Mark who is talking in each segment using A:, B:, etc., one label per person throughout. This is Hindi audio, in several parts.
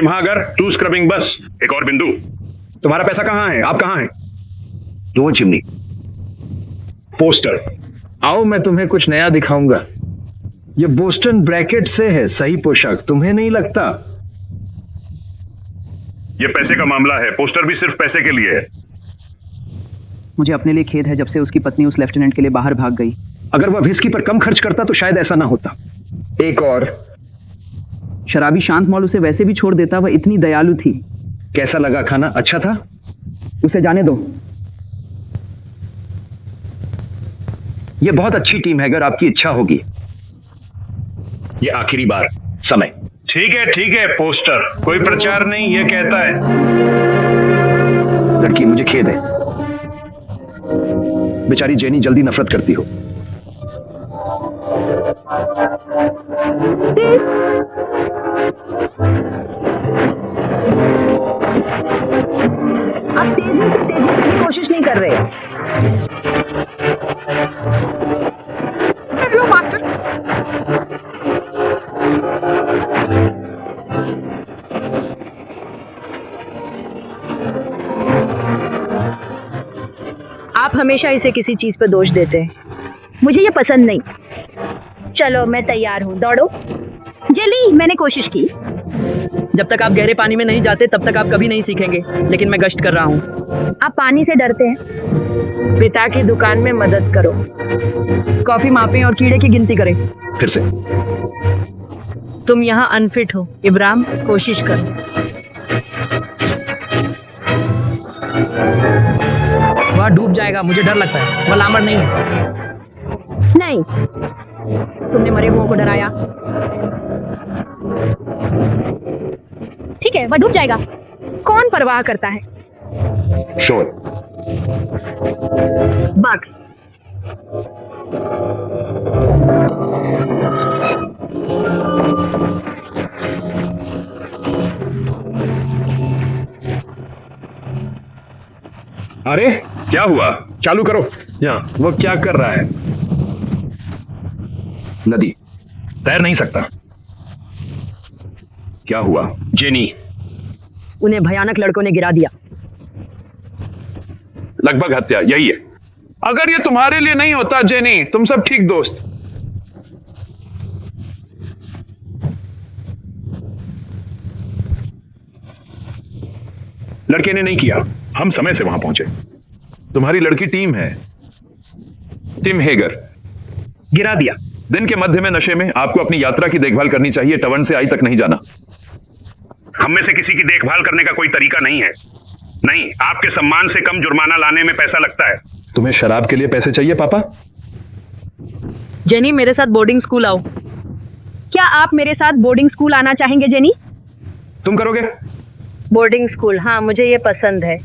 A: महागर 2 स्क्रबिंग बस। एक और बिंदु, तुम्हारा पैसा कहाँ है? आप कहाँ हैं?
B: दो चिमनी।
A: पोस्टर।
B: आओ मैं तुम्हें कुछ नया दिखाऊंगा। ये बोस्टन ब्रैकेट से है, सही पोशाक तुम्हें नहीं लगता?
A: ये पैसे का मामला है, पोस्टर भी सिर्फ पैसे के लिए है।
C: मुझे अपने लिए खेद है जब से उसकी पत्नी उस लेफ्टिनेंट के लिए बाहर भाग गई।
B: अगर वह विस्की पर कम खर्च करता तो शायद ऐसा ना होता। एक और,
C: शराबी शांत मॉल उसे वैसे भी छोड़ देता, वह इतनी दयालु थी।
B: कैसा लगा खाना? अच्छा था?
C: उसे जाने दो।
B: यह बहुत अच्छी टीम है, अगर आपकी इच्छा होगी।
A: ये आखिरी बार।
B: समय।
A: ठीक है पोस्टर, कोई प्रचार नहीं, ये कहता है।
B: लड़की, मुझे खेद है, बेचारी जेनी जल्दी नफरत करती हो।
D: आप तेजी से कोशिश नहीं कर रहे। कर लो मास्टर। आप हमेशा इसे किसी चीज पर दोष देते हैं, मुझे ये पसंद नहीं। चलो मैं तैयार हूँ, दौड़ो। जेली, मैंने कोशिश की।
C: जब तक आप गहरे पानी में नहीं जाते तब तक आप कभी नहीं सीखेंगे, लेकिन मैं गश्त कर रहा हूँ।
D: आप पानी से डरते हैं? पिता की दुकान में मदद करो।
C: कॉफी मापें और कीड़े की गिनती करें।
B: फिर से।
D: तुम यहाँ अनफिट हो इब्राहिम, कोशिश करो।
C: वह डूब जाएगा, मुझे डर लगता है। वह लामड़ नहीं है।
D: नहीं, तुमने मरे हुओं को डराया। ठीक है, वह डूब जाएगा। कौन परवाह करता है?
A: शोर।
D: बग।
A: अरे क्या हुआ? चालू करो। यहाँ वो क्या कर रहा है?
B: नदी।
A: तैर नहीं सकता। क्या हुआ? जेनी।
C: उन्हें भयानक लड़कों ने गिरा दिया।
A: लगभग हत्या, यही है। अगर ये तुम्हारे लिए नहीं होता जेनी, तुम सब ठीक दोस्त। लड़के ने नहीं किया, हम समय से वहां पहुंचे। तुम्हारी लड़की टीम है, टिम हेगर।
B: गिरा दिया।
A: दिन के मध्य में नशे में आपको अपनी यात्रा की देखभाल करनी चाहिए, टवन से आई तक नहीं जाना।
E: हम में से किसी की देखभाल करने का कोई तरीका नहीं है। नहीं, आपके सम्मान से कम जुर्माना लाने में पैसा लगता है।
A: तुम्हें शराब के लिए पैसे चाहिए पापा?
C: जेनी, मेरे साथ बोर्डिंग स्कूल आओ।
D: क्या आप मेरे साथ बोर्डिंग स्कूल आना चाहेंगे जेनी?
A: तुम करोगे?
D: बोर्डिंग स्कूल, हाँ मुझे ये पसंद है।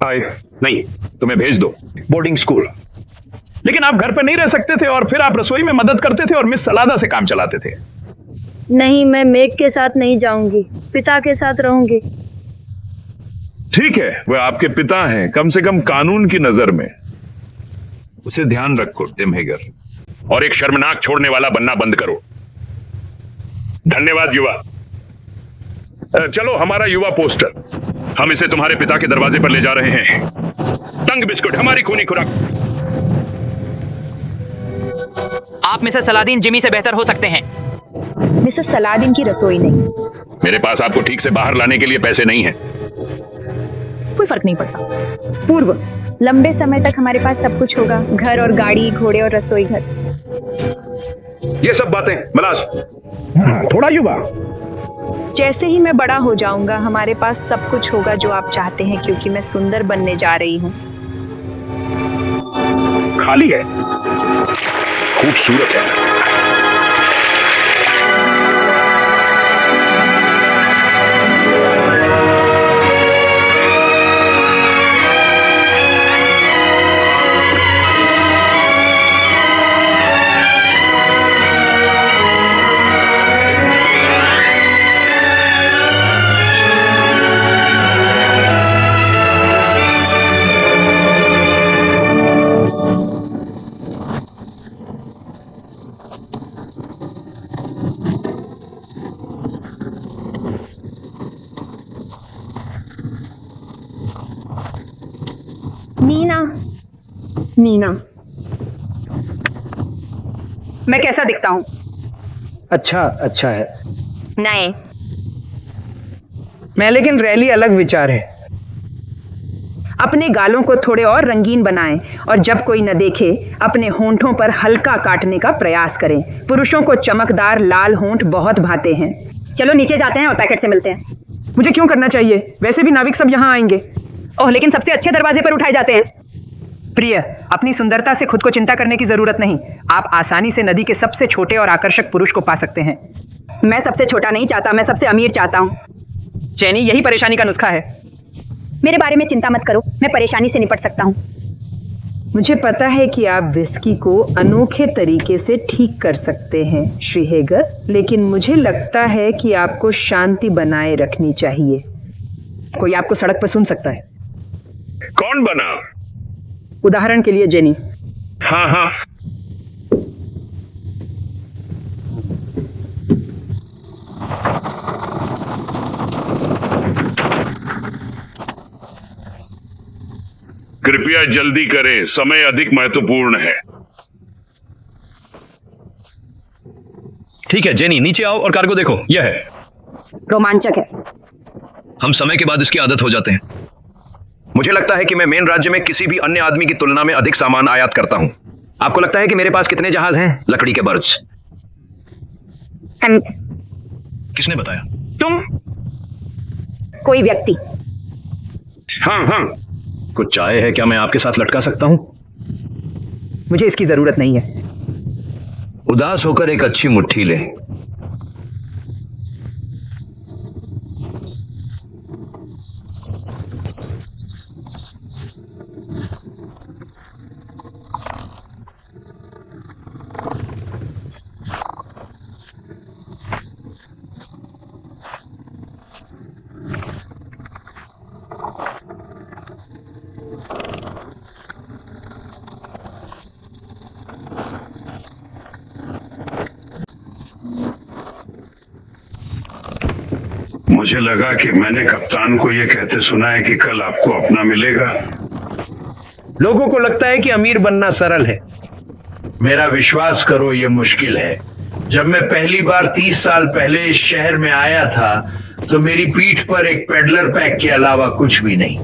A: आए नहीं, तुम्हें भेज दो बोर्डिंग स्कूल। लेकिन आप घर पर नहीं रह सकते थे और फिर आप रसोई में मदद करते थे और मिस सलादा से काम चलाते थे।
D: नहीं, मैं मेघ के साथ नहीं जाऊंगी, पिता के साथ रहूंगी।
A: ठीक है, वह आपके पिता हैं, कम से कम कानून की नजर में। उसे ध्यान रखो टिम हेगर।
E: और एक शर्मनाक छोड़ने वाला बनना बंद करो। धन्यवाद युवा।
A: चलो, हमारा युवा पोस्टर।
E: हम इसे तुम्हारे पिता के दरवाजे पर ले जा रहे हैं। तंग बिस्कुट, हमारी खूनी खुराक।
C: आप मिसेस सलादीन जिमी से बेहतर हो सकते हैं।
D: मिसेस सलादीन की रसोई नहीं।
E: मेरे पास आपको ठीक से बाहर लाने के लिए पैसे नहीं हैं।
C: कोई फर्क नहीं पड़ता।
D: पूर्व, लंबे समय तक हमारे पास सब कुछ होगा, घर और गाड़ी, घोड़े और रसोई घर।
A: ये सब बातें मलाज।
B: थोड़ा युवा।
D: जैसे ही मैं बड़ा हो जाऊंगा हमारे पास सब कुछ होगा जो आप चाहते हैं, क्योंकि मैं सुंदर बनने जा रही हूँ।
E: खाली है, खूबसूरत है।
D: नीना, मैं कैसा दिखता हूँ?
B: अच्छा है।
D: नहीं,
F: मैं लेकिन रैली अलग विचार है।
D: अपने गालों को थोड़े और रंगीन बनाएं और जब कोई न देखे अपने होंठों पर हल्का काटने का प्रयास करें। पुरुषों को चमकदार लाल होंठ बहुत भाते हैं। चलो नीचे जाते हैं और पैकेट से मिलते हैं।
F: मुझे क्यों करना चाहिए? वैसे भी नाविक सब यहाँ आएंगे।
D: ओह, लेकिन सबसे अच्छे दरवाजे पर उठाए जाते हैं।
F: प्रिय, अपनी सुंदरता से खुद को चिंता करने की जरूरत नहीं। आप आसानी से नदी के सबसे छोटे और आकर्षक पुरुष को पा सकते हैं।
D: मैं सबसे छोटा नहीं चाहता, मैं सबसे अमीर चाहता हूँ।
F: चैनी, यही परेशानी का नुस्खा है।
D: मेरे बारे में चिंता मत करो, मैं परेशानी से निपट सकता हूँ।
F: मुझे पता है कि आप विस्की को अनोखे तरीके से ठीक कर सकते हैं श्री हेगर, लेकिन मुझे लगता है कि आपको शांति बनाए रखनी चाहिए। कोई आपको सड़क पर सुन सकता है।
E: कौन बना?
F: उदाहरण के लिए जेनी।
E: हाँ। कृपया जल्दी करें, समय अधिक महत्वपूर्ण है।
B: ठीक है जेनी, नीचे आओ और कार्गो देखो। यह है।
D: रोमांचक है।
B: हम समय के बाद इसकी आदत हो जाते हैं। मुझे लगता है कि मैं मेन राज्य में किसी भी अन्य आदमी की तुलना में अधिक सामान आयात करता हूं। आपको लगता है कि मेरे पास कितने जहाज हैं? लकड़ी के बर्ज। किसने बताया?
F: तुम?
D: कोई व्यक्ति।
E: हाँ।
B: कुछ चाय है क्या? मैं आपके साथ लटका सकता हूं?
F: मुझे इसकी जरूरत नहीं है।
B: उदास होकर एक अच्छी मुट्ठी ले।
E: मुझे लगा कि मैंने कप्तान को यह कहते सुना है कि कल आपको अपना मिलेगा।
B: लोगों को लगता है कि अमीर बनना सरल है।
G: मेरा विश्वास करो, ये मुश्किल है। जब मैं पहली बार 30 साल पहले इस शहर में आया था तो मेरी पीठ पर एक पेडलर पैक के अलावा कुछ भी नहीं।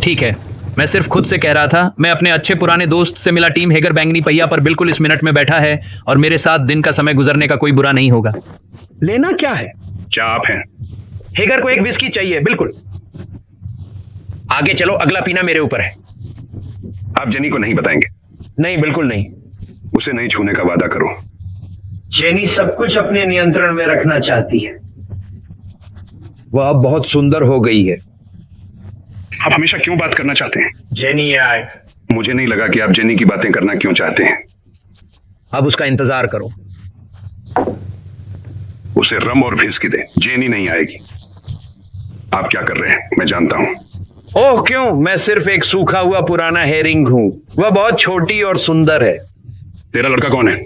A: ठीक है, मैं सिर्फ खुद से कह रहा था। मैं अपने अच्छे पुराने दोस्त से मिला। टीम हेगर बैंगनी पहिया पर बिल्कुल इस मिनट में बैठा है और मेरे साथ दिन का समय गुजरने का कोई बुरा नहीं होगा। लेना क्या है?
E: क्या आप हैं?
A: हेगर को एक विस्की चाहिए। बिल्कुल। आगे चलो, अगला पीना मेरे ऊपर है।
E: आप जेनी को नहीं बताएंगे?
A: नहीं, बिल्कुल नहीं।
E: उसे नहीं छूने का वादा करो।
G: जेनी सब कुछ अपने नियंत्रण में रखना चाहती है।
A: वह अब बहुत सुंदर हो गई है।
E: आप हमेशा क्यों बात करना चाहते हैं?
G: जेनी आए।
E: मुझे नहीं लगा कि आप जेनी की बातें करना क्यों चाहते हैं।
A: अब उसका इंतजार करो।
E: उसे रम और विस्की दे, जेनी नहीं आएगी। आप क्या कर रहे हैं मैं जानता हूं।
A: ओह क्यों, मैं सिर्फ एक सूखा हुआ पुराना हेरिंग हूं। वह बहुत छोटी और सुंदर है।
E: तेरा लड़का कौन है?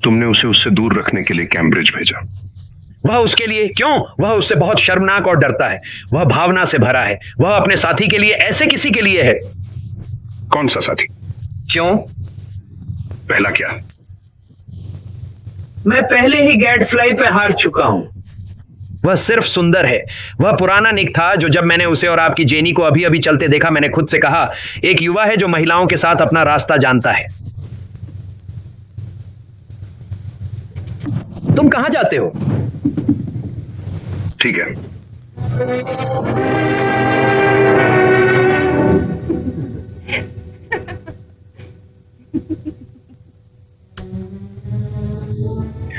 E: तुमने उसे उससे दूर रखने के लिए कैम्ब्रिज भेजा।
A: वह उसके लिए क्यों? वह उससे बहुत शर्मनाक और डरता है। वह भावना से भरा है। वह अपने साथी के लिए ऐसे किसी के लिए है।
E: कौन सा साथी?
A: क्यों?
E: पहला क्या?
G: मैं पहले ही गैडफ्लाई पे हार चुका हूं।
A: वह सिर्फ सुंदर है। वह पुराना निक था जो जब मैंने उसे और आपकी जेनी को अभी अभी चलते देखा, मैंने खुद से कहा, एक युवा है जो महिलाओं के साथ अपना रास्ता जानता है। तुम कहां जाते हो?
E: ठीक है,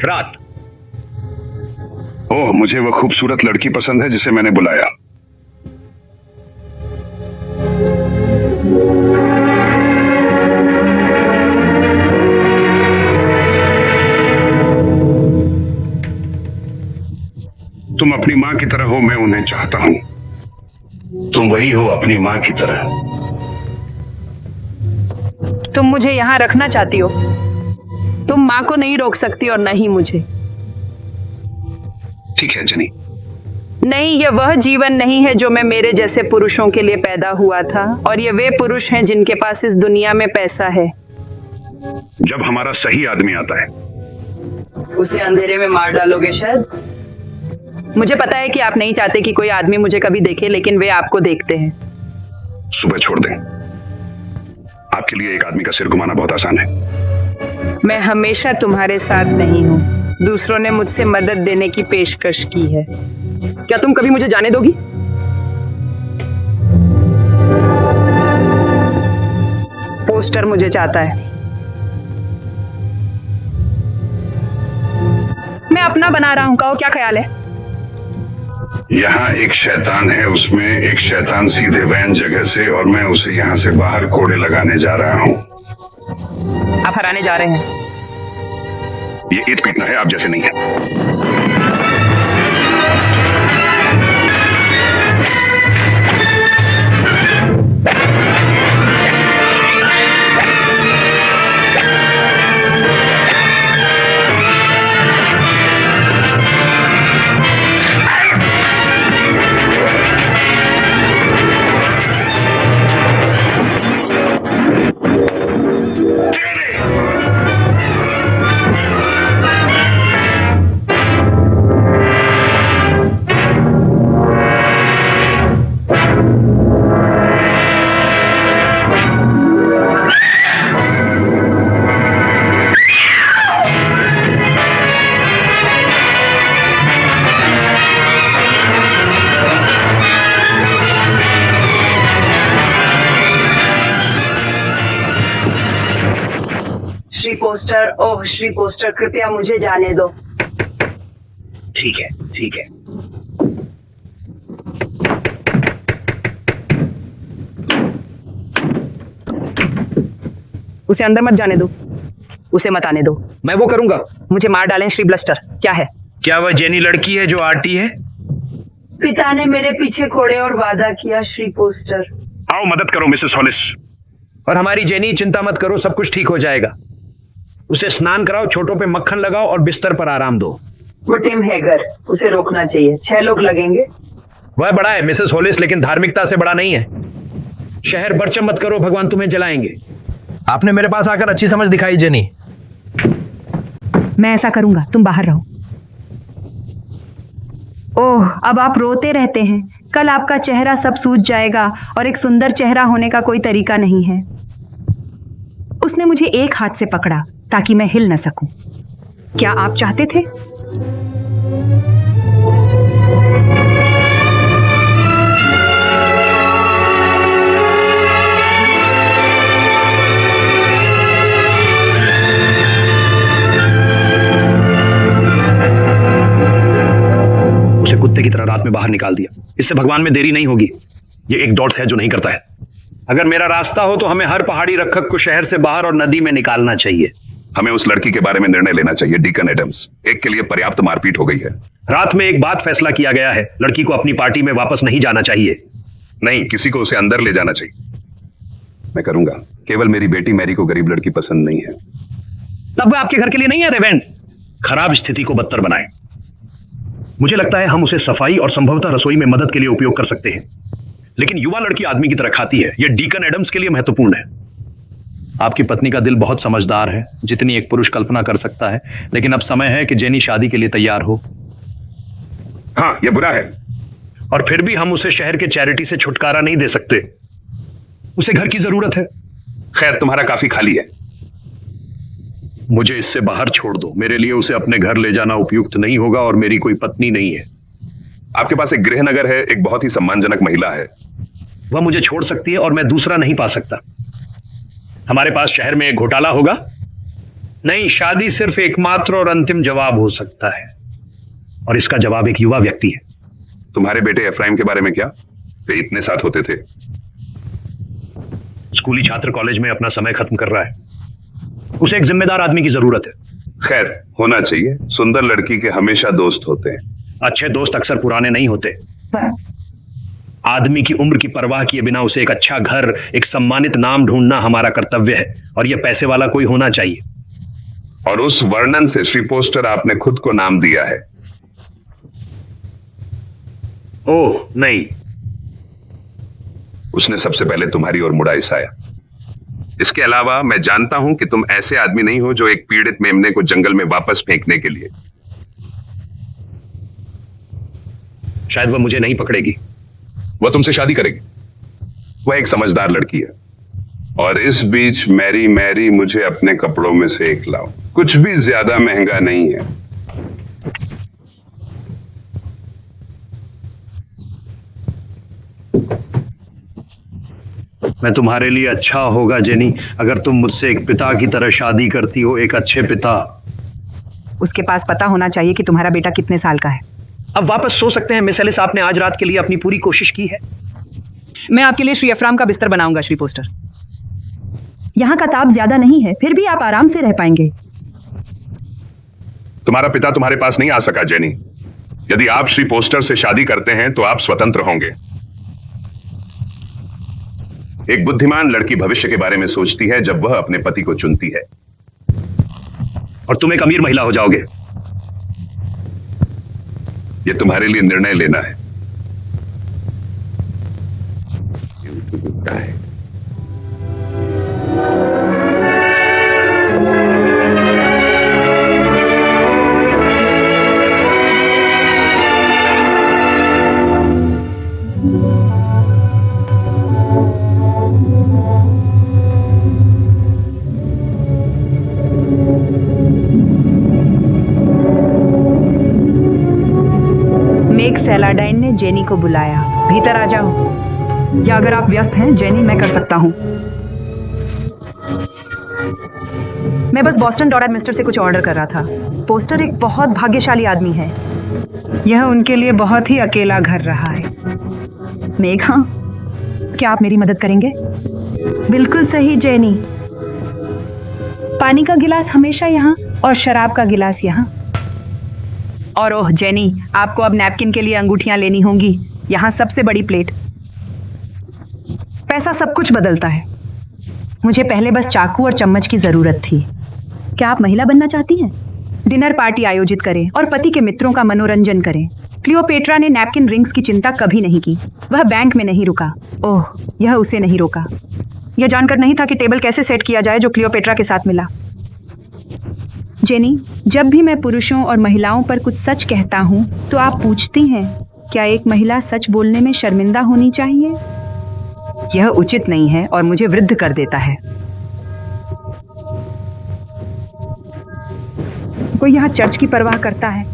A: रात।
E: ओह, मुझे वह खूबसूरत लड़की पसंद है जिसे मैंने बुलाया। तुम अपनी मां की तरह हो, मैं उन्हें चाहता हूं। तुम वही हो अपनी मां की तरह।
D: तुम मुझे यहाँ रखना चाहती हो। तुम माँ को नहीं रोक सकती और न ही मुझे।
E: ठीक है जेनी।
D: नहीं, ये वह जीवन नहीं है जो मैं मेरे जैसे पुरुषों के लिए पैदा हुआ था, और ये वे पुरुष हैं जिनके पास इस दुनिया में पैसा है।
E: जब हमारा सही आदमी आता है,
C: उसे अंधेरे में मार डालोगे शायद।
D: मुझे पता है कि आप नहीं चाहते कि कोई आदमी मुझे कभी देखे, लेकिन वे आपको देखते हैं।
E: सुबह छोड़ दें। आपके लिए एक आदमी का सिर घुमाना बहुत आसान है।
D: मैं हमेशा तुम्हारे साथ नहीं हूँ। दूसरों ने मुझसे मदद देने की पेशकश की है।
C: क्या तुम कभी मुझे जाने दोगी?
D: पोस्टर मुझे चाहता है। मैं अपना बना रहा हूँ, कहो क्या ख्याल है?
E: यहाँ एक शैतान है, उसमें एक शैतान सीधे वैन जगह से, और मैं उसे यहाँ से बाहर कोड़े लगाने जा रहा हूँ।
D: आप हराने जा रहे हैं।
E: ये ईद पीटना है, आप जैसे नहीं है।
D: श्री पोस्टर, ओह श्री पोस्टर, कृपया मुझे जाने दो।
G: ठीक है, ठीक है।
D: उसे अंदर मत जाने दो। उसे मत आने दो।
A: मैं वो करूंगा।
D: मुझे मार डालें श्री ब्लस्टर। क्या है?
A: क्या वह जेनी लड़की है जो आरती है?
D: पिता ने मेरे पीछे कोड़े और वादा किया श्री पोस्टर।
E: आओ मदद करो मिसेस हॉलिस।
A: और हमारी जेनी, चिंता मत करो, सब कुछ ठीक हो जाएगा। उसे स्नान कराओ, छोटों पे मक्खन लगाओ और बिस्तर पर आराम दो।
D: वो टिम हेगर, उसे रोकना चाहिए। 6 लोग लगेंगे।
A: वह बड़ा है मिसेस होलिस, लेकिन धार्मिकता से बड़ा नहीं है। शहर बरचम मत करो, भगवान तुम्हें जलाएंगे।
B: आपने मेरे पास आकर अच्छी समझ दिखाई जेनी।
F: मैं ऐसा करूंगा, तुम बाहर रहो। ओह, अब आप रोते रहते हैं।
D: कल आपका चेहरा सब सूज जाएगा और एक सुंदर चेहरा होने का कोई तरीका नहीं है। उसने मुझे एक हाथ से पकड़ा ताकि मैं हिल न सकूं। क्या आप चाहते थे?
A: उसे कुत्ते की तरह रात में बाहर निकाल दिया। इससे भगवान में देरी नहीं होगी। ये एक डॉट्स है जो नहीं करता है। अगर मेरा रास्ता हो तो हमें हर पहाड़ी रक्षक को शहर से बाहर और नदी में निकालना चाहिए।
E: हमें उस लड़की के बारे में निर्णय लेना चाहिए, डीकन एडम्स। एक के लिए पर्याप्त मारपीट हो गई है।
A: रात में एक बात फैसला किया गया है, लड़की को अपनी पार्टी में वापस नहीं जाना चाहिए।
E: नहीं, किसी को उसे अंदर ले जाना चाहिए। मैं करूंगा। केवल मेरी बेटी मैरी को गरीब लड़की पसंद नहीं है।
A: तब वह आपके घर के लिए नहीं है रेवेंट। खराब स्थिति को बदतर बनाए। मुझे लगता है हम उसे सफाई और संभवतः रसोई में मदद के लिए उपयोग कर सकते हैं, लेकिन युवा लड़की आदमी की तरह खाती है। यह डीकन एडम्स के लिए महत्वपूर्ण है। आपकी पत्नी का दिल बहुत समझदार है, जितनी एक पुरुष कल्पना कर सकता है, लेकिन अब समय है कि जेनी शादी के लिए तैयार हो।
E: हाँ, यह बुरा है।
A: और फिर भी हम उसे शहर के चैरिटी से छुटकारा नहीं दे सकते। उसे घर की जरूरत है।
E: खैर, तुम्हारा काफी खाली है।
A: मुझे इससे बाहर छोड़ दो। मेरे लिए उसे अपने घर ले जाना उपयुक्त नहीं होगा और मेरी कोई पत्नी नहीं है।
E: आपके पास एक गृहनगर है, एक बहुत ही सम्मानजनक महिला है।
A: वह मुझे छोड़ सकती है और मैं दूसरा नहीं पा सकता। हमारे पास शहर में एक घोटाला होगा। नहीं, शादी सिर्फ एकमात्र और अंतिम जवाब हो सकता है, और इसका जवाब एक युवा व्यक्ति है।
E: तुम्हारे बेटे एफ्राइम के बारे में क्या? वे इतने साथ होते थे।
A: स्कूली छात्र कॉलेज में अपना समय खत्म कर रहा है। उसे एक जिम्मेदार आदमी की जरूरत है।
E: खैर, होना चाहिए। सुंदर लड़की के हमेशा दोस्त होते हैं।
A: अच्छे दोस्त अक्सर पुराने नहीं होते। आदमी की उम्र की परवाह किए बिना उसे एक अच्छा घर, एक सम्मानित नाम ढूंढना हमारा कर्तव्य है, और यह पैसे वाला कोई होना चाहिए।
E: और उस वर्णन से श्री पोस्टर आपने खुद को नाम दिया है।
A: ओह नहीं,
E: उसने सबसे पहले तुम्हारी ओर मुड़ा इसाया। इसके अलावा मैं जानता हूं कि तुम ऐसे आदमी नहीं हो जो एक पीड़ित मेमने को जंगल में वापस फेंकने के लिए।
A: शायद वह मुझे नहीं पकड़ेगी।
E: वह तुमसे शादी करेगी। वह एक समझदार लड़की है। और इस बीच मैरी मुझे अपने कपड़ों में से एक लाओ। कुछ भी ज्यादा महंगा नहीं है।
A: मैं तुम्हारे लिए अच्छा होगा जेनी, अगर तुम मुझसे एक पिता की तरह शादी करती हो, एक अच्छे पिता।
D: उसके पास पता होना चाहिए कि तुम्हारा बेटा कितने साल का है।
C: अब वापस सो सकते हैं मिस एलिस। आपने आज रात के लिए अपनी पूरी कोशिश की है। मैं आपके लिए श्री अफराम का बिस्तर बनाऊंगा श्री पोस्टर।
D: यहाँ का ताप ज्यादा नहीं है, फिर भी आप आराम से रह पाएंगे।
E: तुम्हारा पिता तुम्हारे पास नहीं आ सका जेनी। यदि आप श्री पोस्टर से शादी करते हैं तो आप स्वतंत्र होंगे। एक बुद्धिमान लड़की भविष्य के बारे में सोचती है जब वह अपने पति को चुनती है।
A: और तुम एक अमीर महिला हो जाओगे।
E: यह तुम्हारे लिए निर्णय लेना है।
D: मेग सेलाडाइन ने जेनी को बुलाया। भीतर आ जाओ। या अगर आप व्यस्त हैं जेनी, मैं कर सकता हूं। मैं बस बॉस्टन डॉराड मिस्टर से कुछ ऑर्डर कर रहा था। पोस्टर एक बहुत भाग्यशाली आदमी है। यह उनके लिए बहुत ही अकेला घर रहा है। मेघ, हाँ, क्या आप मेरी मदद करेंगे? बिल्कुल सही जेनी। पानी का गिलास हमेशा यहाँ और शराब का गिलास यहाँ। और ओह जेनी, आपको अब नैपकिन के लिए अंगूठियां लेनी होंगी। यहाँ सबसे बड़ी प्लेट। पैसा सब कुछ बदलता है। मुझे पहले बस चाकू और चम्मच की जरूरत थी। क्या आप महिला बनना चाहती हैं? डिनर पार्टी आयोजित करें और पति के मित्रों का मनोरंजन करें। क्लियोपेट्रा ने नैपकिन रिंग्स की चिंता कभी नहीं की। वह बैंक में नहीं रुका। ओह, यह उसे नहीं रोका। यह जानकर नहीं था कि टेबल कैसे सेट किया जाए जो क्लियोपेट्रा के साथ मिला। जेनी, जब भी मैं पुरुषों और महिलाओं पर कुछ सच कहता हूँ तो आप पूछती हैं, क्या एक महिला सच बोलने में शर्मिंदा होनी चाहिए?
C: यह उचित नहीं है और मुझे वृद्ध कर देता है।
D: कोई यहाँ चर्च की परवाह करता है?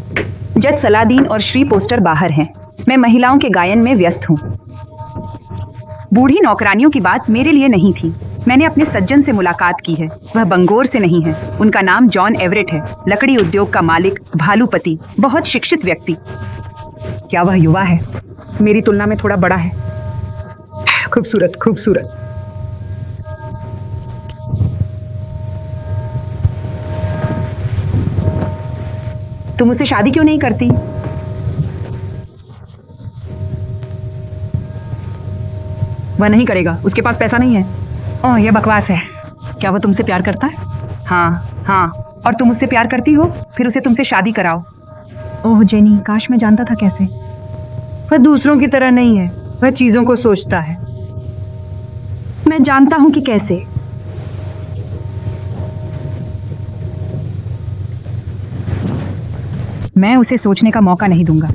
D: जज सलादीन और श्री पोस्टर बाहर हैं। मैं महिलाओं के गायन में व्यस्त हूँ। बूढ़ी नौकरानियों की बात मेरे लिए नहीं थी। मैंने अपने सज्जन से मुलाकात की है। वह बंगोर से नहीं है। उनका नाम जॉन एवरेट है। लकड़ी उद्योग का मालिक, भालूपति, बहुत शिक्षित व्यक्ति।
C: क्या वह युवा है?
D: मेरी तुलना में थोड़ा बड़ा है।
C: खूबसूरत, खूबसूरत।
D: तुम उससे शादी क्यों नहीं करती?
C: वह नहीं करेगा, उसके पास पैसा नहीं है।
D: ओह, यह बकवास है।
C: क्या वह तुमसे प्यार करता है?
D: हाँ हाँ, और तुम उससे प्यार करती हो? फिर उसे तुमसे शादी कराओ। ओह जेनी, काश मैं जानता था कैसे।
F: वह दूसरों की तरह नहीं है, वह चीजों को सोचता है।
D: मैं जानता हूं कि कैसे।
C: मैं उसे सोचने का मौका नहीं दूंगा।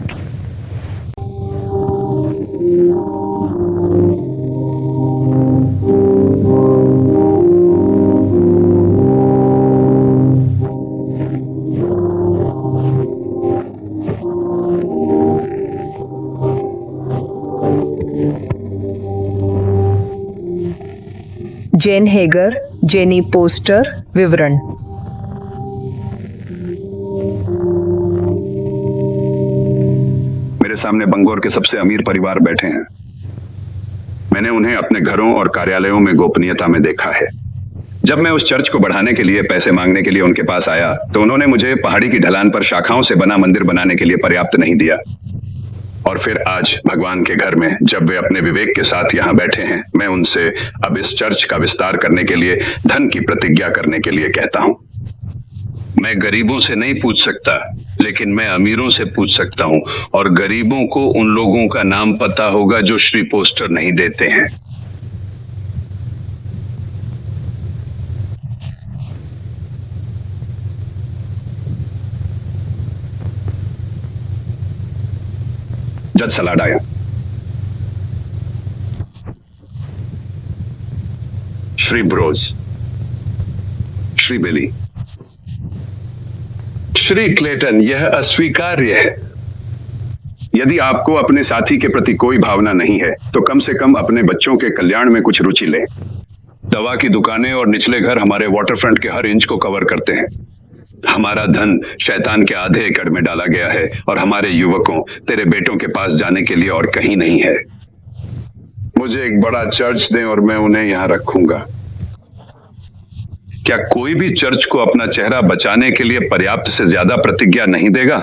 F: जेन हेगर, जेनी पोस्टर, विवरण।
E: मेरे सामने बंगोर के सबसे अमीर परिवार बैठे हैं। मैंने उन्हें अपने घरों और कार्यालयों में गोपनीयता में देखा है। जब मैं उस चर्च को बढ़ाने के लिए पैसे मांगने के लिए उनके पास आया तो उन्होंने मुझे पहाड़ी की ढलान पर शाखाओं से बना मंदिर बनाने के लिए पर्याप्त नहीं दिया। और फिर आज भगवान के घर में जब वे अपने विवेक के साथ यहाँ बैठे हैं, मैं उनसे अब इस चर्च का विस्तार करने के लिए धन की प्रतिज्ञा करने के लिए कहता हूँ। मैं गरीबों से नहीं पूछ सकता, लेकिन मैं अमीरों से पूछ सकता हूँ, और गरीबों को उन लोगों का नाम पता होगा जो श्री पोस्टर नहीं देते हैं। जज सलाड आया। श्री ब्रोज, श्री बेली, श्री क्लेटन, यह अस्वीकार्य है। यदि आपको अपने साथी के प्रति कोई भावना नहीं है तो कम से कम अपने बच्चों के कल्याण में कुछ रुचि लें। दवा की दुकानें और निचले घर हमारे वाटरफ्रंट के हर इंच को कवर करते हैं। हमारा धन शैतान के आधे एकड़ में डाला गया है और हमारे युवकों, तेरे बेटों के पास जाने के लिए और कहीं नहीं है। मुझे एक बड़ा चर्च दें और मैं उन्हें यहां रखूंगा। क्या कोई भी चर्च को अपना चेहरा बचाने के लिए पर्याप्त से ज्यादा प्रतिज्ञा नहीं देगा?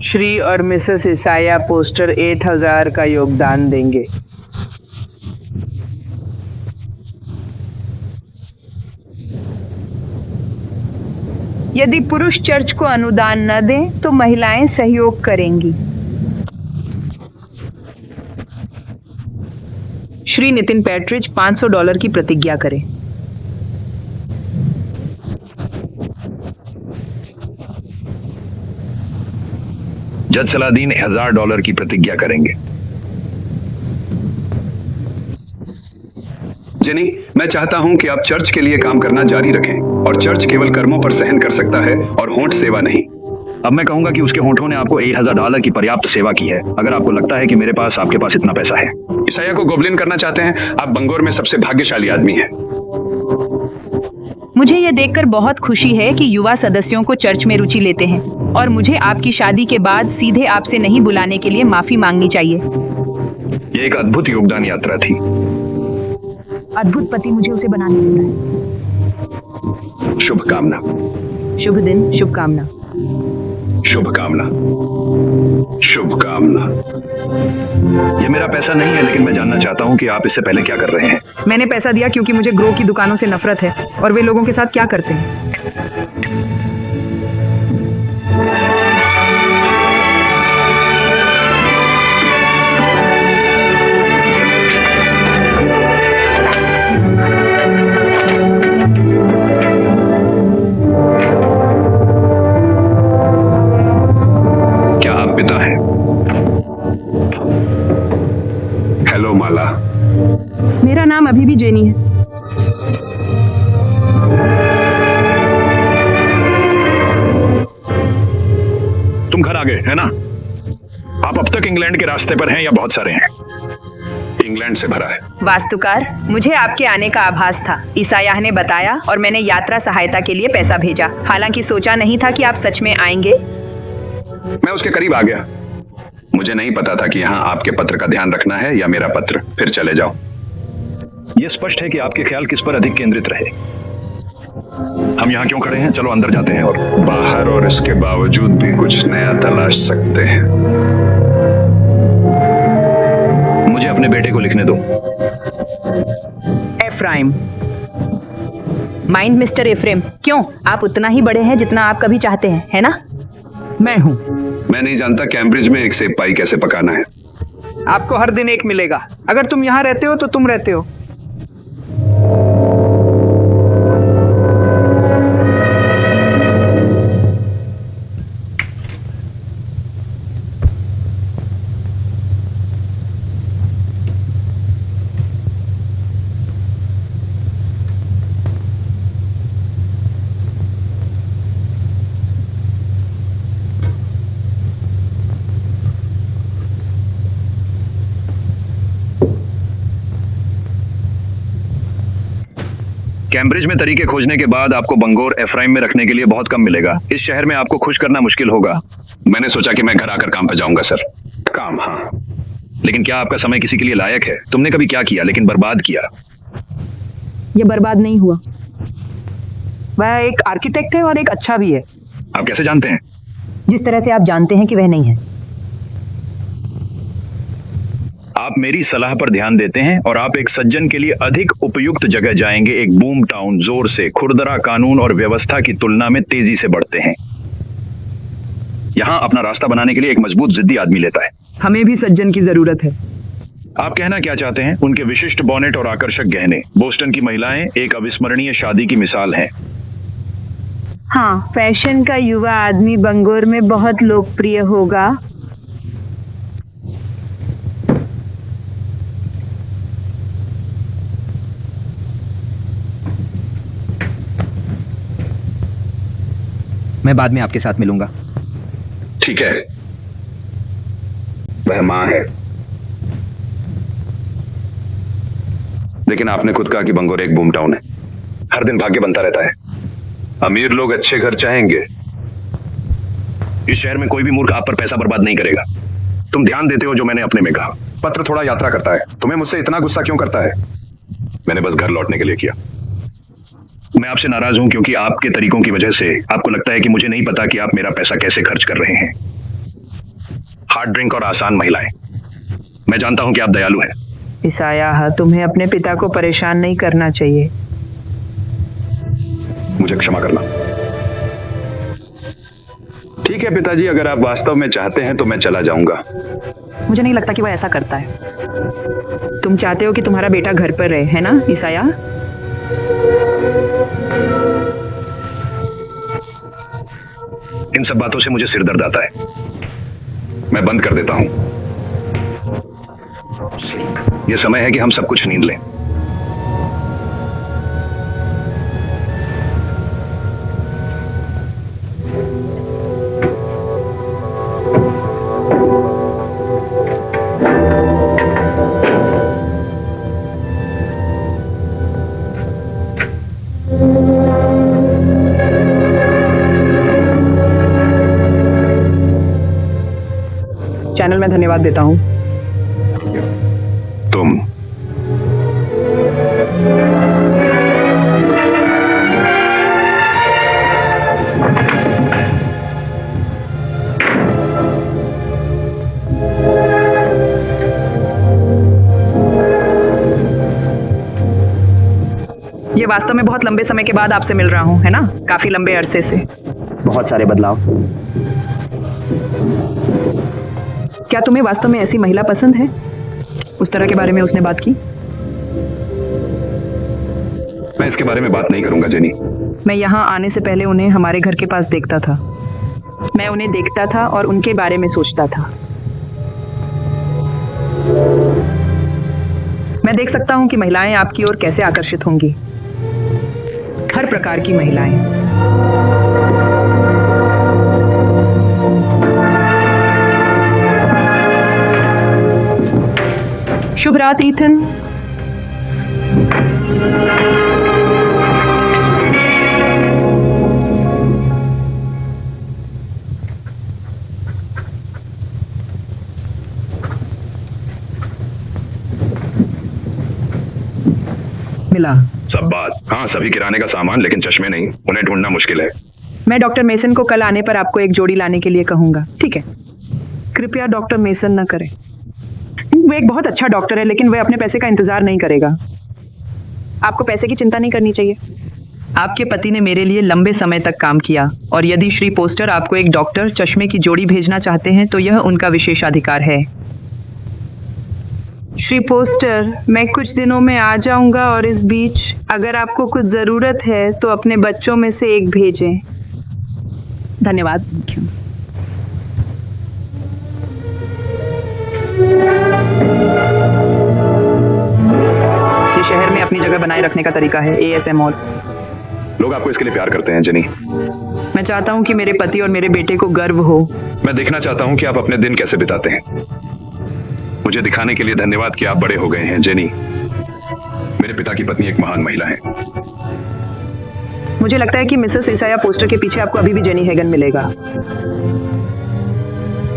F: श्री और मिसेस ईसाया पोस्टर 8000 का योगदान देंगे।
D: यदि पुरुष चर्च को अनुदान न दें तो महिलाएं सहयोग करेंगी।
F: श्री नितिन पैट्रिज $500 की प्रतिज्ञा करें।
B: जज सलादीन $1000 की प्रतिज्ञा करेंगे।
E: जेनी, मैं चाहता हूं कि आप चर्च के लिए काम करना जारी रखें, और चर्च केवल कर्मों पर सहन कर सकता है और होंठ सेवा नहीं।
B: अब मैं कहूंगा कि उसके होंठों ने आपको $1000 की पर्याप्त सेवा की है, अगर आपको लगता है कि मेरे पास आपके पास इतना पैसा है।
E: ईसाया को गोबलिन करना चाहते हैं। आप बंगोर में सबसे भाग्यशाली आदमी हैं।
D: मुझे यह देखकर बहुत खुशी है कि युवा सदस्यों को चर्च में रुचि लेते हैं, और मुझे आपकी शादी के बाद सीधे आपसे नहीं बुलाने के लिए माफी मांगनी चाहिए।
B: ये एक अद्भुत योगदान यात्रा थी।
D: अद्भुत पति मुझे उसे बनाने देता है।
E: शुभकामना।
D: शुभ दिन, शुभकामना।
E: शुभकामना। शुभकामना।
B: ये मेरा पैसा नहीं है, लेकिन मैं जानना चाहता हूँ कि आप इससे पहले क्या कर रहे हैं।
C: मैंने पैसा दिया क्योंकि मुझे ग्रो की दुकानों से नफरत है और वे लोगों के साथ क्या करते हैं। भी जेनी है।
A: तुम घर आ गए है ना? आप अब तक इंग्लैंड के रास्ते पर हैं या बहुत सारे हैं?
E: इंग्लैंड से भरा है।
D: वास्तुकार, मुझे आपके आने का आभास था। ईसायाह ने बताया और मैंने यात्रा सहायता के लिए पैसा भेजा। हालांकि सोचा नहीं था कि आप सच में आएंगे।
E: मैं उसके करीब आ गया। मुझे नहीं पता था कि यहाँ आपके पत्र का ध्यान रखना है या मेरा पत्र। फिर चले जाओ।
A: यह स्पष्ट है कि आपके ख्याल किस पर अधिक केंद्रित रहे। हम यहाँ क्यों खड़े हैं? चलो अंदर जाते हैं और
E: बाहर, और इसके बावजूद भी कुछ नया तलाश सकते हैं।
A: मुझे अपने बेटे को लिखने दो।
C: एफ्राइम।
D: माइंड मिस्टर एफ्रेम, क्यों? आप उतना ही बड़े हैं जितना आप कभी चाहते हैं, है ना?
C: मैं हूं।
E: मैं नहीं जानता कैम्ब्रिज में एक सेब पाई कैसे पकाना है।
C: आपको हर दिन एक मिलेगा। अगर तुम यहाँ रहते हो तो तुम रहते हो।
A: कैम्ब्रिज में तरीके खोजने के बाद आपको बंगोर एफ्राइम में रखने के लिए बहुत कम मिलेगा। इस शहर में आपको खुश करना मुश्किल होगा।
E: मैंने सोचा कि मैं घर आकर काम पर जाऊंगा सर। काम, हाँ।
A: लेकिन क्या आपका समय किसी के लिए लायक है? तुमने कभी क्या किया लेकिन बर्बाद किया?
D: ये बर्बाद नहीं हुआ।
C: वह एक आर्किटेक्ट है और एक अच्छा भी है।
A: आप कैसे जानते हैं?
D: जिस तरह से आप जानते हैं कि वह नहीं है।
A: आप मेरी सलाह पर ध्यान देते हैं और आप एक सज्जन के लिए अधिक उपयुक्त जगह जाएंगे। एक बूम टाउन जोर से खुरदरा कानून और व्यवस्था की तुलना में तेजी से बढ़ते हैं। यहां अपना रास्ता बनाने के लिए एक मजबूत जिद्दी आदमी लेता है।
C: हमें भी सज्जन की जरूरत है।
A: आप कहना क्या चाहते हैं? उनके विशिष्ट बॉनेट और आकर्षक गहने। बोस्टन की महिलाएं एक अविस्मरणीय शादी की मिसाल हैं।
F: हाँ, फैशन का युवा आदमी बंगोर में बहुत लोकप्रिय होगा।
C: मैं बाद में आपके साथ मिलूंगा।
E: ठीक है। वह मां है। लेकिन आपने खुद कहा कि बंगोर एक बूम टाउन है।
A: हर दिन भाग्य बनता रहता है।
E: अमीर लोग अच्छे घर चाहेंगे।
A: इस शहर में कोई भी मूर्ख आप पर पैसा बर्बाद नहीं करेगा। तुम ध्यान देते हो जो मैंने अपने में कहा।
E: पत्र थोड़ा यात्रा करता है। तुम्हें मुझसे इतना गुस्सा क्यों करता है? मैंने बस घर लौटने के लिए किया।
A: मैं आपसे नाराज हूं क्योंकि आपके तरीकों की वजह से आपको लगता है कि मुझे नहीं पता कि आप मेरा पैसा कैसे खर्च कर रहे हैं। हार्ड ड्रिंक और आसान महिलाएं। मैं जानता हूं कि आप दयालु हैं।
F: ईसायाह, तुम्हें अपने पिता को परेशान नहीं करना चाहिए।
E: मुझे क्षमा करना। ठीक है पिताजी, अगर आप वास्तव में चाहते हैं तो मैं चला जाऊंगा।
C: मुझे नहीं लगता कि वह ऐसा करता है।
F: तुम चाहते हो कि तुम्हारा बेटा घर पर रहे, है ना ईसायाह?
A: इन सब बातों से मुझे सिर दर्द आता है।
E: मैं बंद कर देता हूं।
A: यह समय है कि हम सब कुछ नींद लें।
C: चैनल में धन्यवाद देता हूं।
E: तुम
C: ये वास्तव में बहुत लंबे समय के बाद आपसे मिल रहा हूं, है ना? काफी लंबे अरसे से। बहुत सारे बदलाव। क्या तुम्हें वास्तव में ऐसी महिला पसंद है? उस तरह के बारे में उसने बात की?
E: मैं इसके बारे में बात नहीं करूंगा जेनी।
C: मैं यहाँ आने से पहले उन्हें हमारे घर के पास देखता था। मैं उन्हें देखता था और उनके बारे में सोचता था।
D: मैं देख सकता हूँ कि महिलाएं आपकी ओर कैसे आकर्षित होंगी, हर प्रकार की महिलाएं। शुभ रात ईथन। मिला
E: सब बात। हाँ, सभी किराने का सामान, लेकिन चश्मे नहीं। उन्हें ढूंढना मुश्किल है।
D: मैं डॉक्टर मेसन को कल आने पर आपको एक जोड़ी लाने के लिए कहूंगा, ठीक है? कृपया डॉक्टर मेसन न करें। वो एक बहुत अच्छा डॉक्टर है, लेकिन वह अपने पैसे का इंतजार नहीं करेगा। आपको पैसे की चिंता नहीं करनी चाहिए। आपके पति ने मेरे लिए लंबे समय तक काम किया, और यदि श्री पोस्टर आपको एक डॉक्टर चश्मे की जोड़ी भेजना चाहते हैं तो यह उनका विशेषाधिकार है। श्री पोस्टर, मैं कुछ दिनों में आ जाऊंगा, और इस बीच अगर आपको कुछ जरूरत है तो अपने बच्चों में से एक भेजें। धन्यवाद। ये शहर में अपनी जगह बनाए रखने का तरीका है। ASM mall.
E: लोग आपको इसके लिए प्यार करते हैं जेनी।
D: मैं चाहता हूँ कि मेरे पति और मेरे बेटे को गर्व हो।
E: मैं देखना चाहता हूँ कि आप अपने दिन कैसे बिताते हैं। मुझे दिखाने के लिए धन्यवाद कि आप बड़े हो गए हैं जेनी। मेरे पिता की पत्नी एक महान महिला है।
D: मुझे लगता है कि मिसेस ईसाया पोस्टर के पीछे आपको अभी भी जेनी हेगन मिलेगा।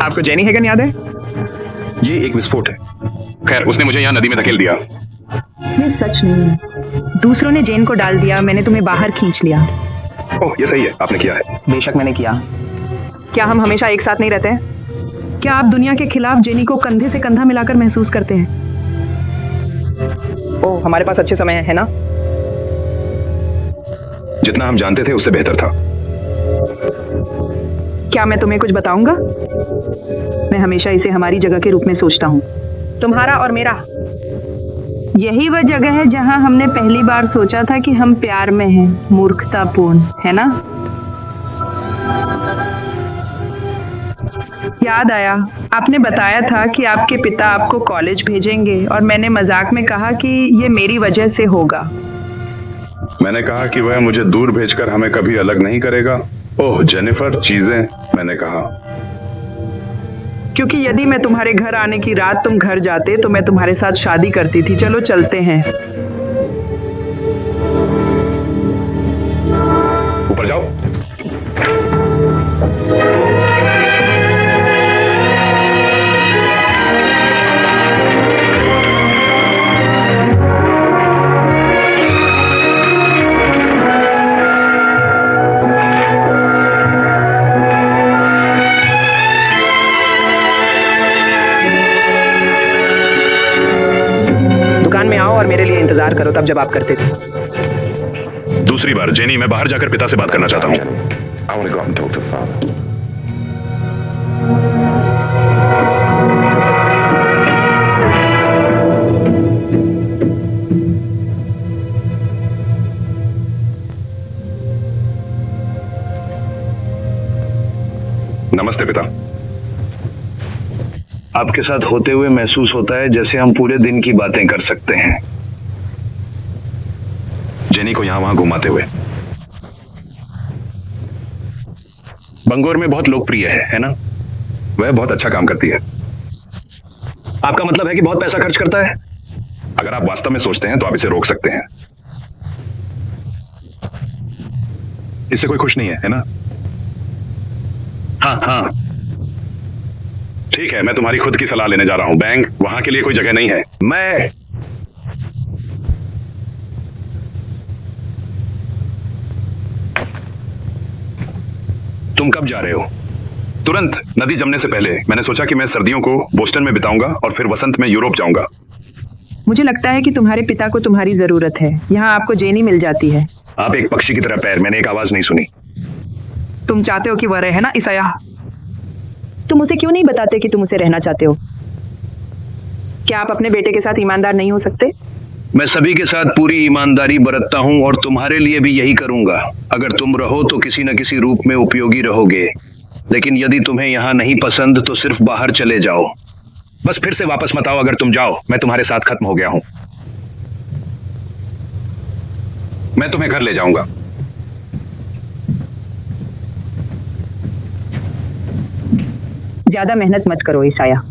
D: आपको जेनी हेगन याद है?
E: ये एक विस्फोट है। खैर, उसने मुझे यहाँ नदी में धकेल दिया।
D: ये सच नहीं है। दूसरों ने जेन को डाल दिया, मैंने तुम्हें बाहर खींच लिया।
E: ओह, ये सही है, आपने किया है।
D: बेशक मैंने किया। क्या हम हमेशा एक साथ नहीं रहते हैं? क्या आप दुनिया के खिलाफ जेनी को कंधे से कंधा मिलाकर महसूस करते हैं? ओह, हमारे पास अच्छे समय है ना?
E: जितना हम जानते थे उससे बेहतर था।
D: क्या मैं तुम्हें कुछ बताऊंगा? मैं हमेशा इसे हमारी जगह के रूप में सोचता हूँ, तुम्हारा और मेरा। यही वह जगह है जहां हमने पहली बार सोचा था कि हम प्यार में हैं। मूर्खतापूर्ण है ना? याद आया, आपने बताया था कि आपके पिता आपको कॉलेज भेजेंगे, और मैंने मजाक में कहा कि ये मेरी वजह से होगा।
E: मैंने कहा कि वह मुझे दूर भेजकर हमें कभी अलग नहीं करेगा। ओह जेनिफर, चीजें, मैंने कहा।
D: क्योंकि यदि मैं तुम्हारे घर आने की रात तुम घर जाते तो मैं तुम्हारे साथ शादी करती थी। चलो चलते हैं।
E: ऊपर जाओ।
D: दुकान में आओ और मेरे लिए इंतजार करो, तब जब आप करते थे।
E: दूसरी बार जेनी, मैं बाहर जाकर पिता से बात करना चाहता हूँ। नमस्ते पिता।
A: आपके साथ होते हुए महसूस होता है जैसे हम पूरे दिन की बातें कर सकते हैं।
E: जेनी को यहाँ वहां घुमाते हुए।
A: बंगौर में बहुत लोकप्रिय है ना?
E: वह बहुत अच्छा काम करती है।
A: आपका मतलब है कि बहुत पैसा खर्च करता है?
E: अगर आप वास्तव में सोचते हैं तो आप इसे रोक सकते हैं। इससे कोई खुश नहीं है ना?
A: हाँ हाँ।
E: ठीक है, मैं तुम्हारी खुद की सलाह लेने जा रहा हूं। बैंक वहां के लिए कोई जगह नहीं है।
A: मैं तुम कब जा रहे हो?
E: तुरंत नदी जमने से पहले। मैंने सोचा कि मैं सर्दियों को बोस्टन में बिताऊंगा और फिर वसंत में यूरोप जाऊंगा।
D: मुझे लगता है कि तुम्हारे पिता को तुम्हारी जरूरत है। यहाँ आपको जेनी मिल जाती है।
A: आप एक पक्षी की तरह पैर। मैंने एक आवाज नहीं सुनी।
D: तुम चाहते हो कि वह रहे ना ईसाया? तुम उसे क्यों नहीं बताते कि तुम उसे रहना चाहते हो? क्या आप अपने बेटे के साथ ईमानदार नहीं हो सकते?
A: मैं सभी के साथ पूरी ईमानदारी बरतता हूं और तुम्हारे लिए भी यही करूंगा। अगर तुम रहो तो किसी न किसी रूप में उपयोगी रहोगे, लेकिन यदि तुम्हें यहाँ नहीं पसंद तो सिर्फ बाहर चले जाओ। बस फिर से वापस मत आओ। अगर तुम जाओ मैं तुम्हारे साथ खत्म हो गया हूं।
E: मैं तुम्हें घर ले जाऊंगा।
D: ज्यादा मेहनत मत करो ईसाया।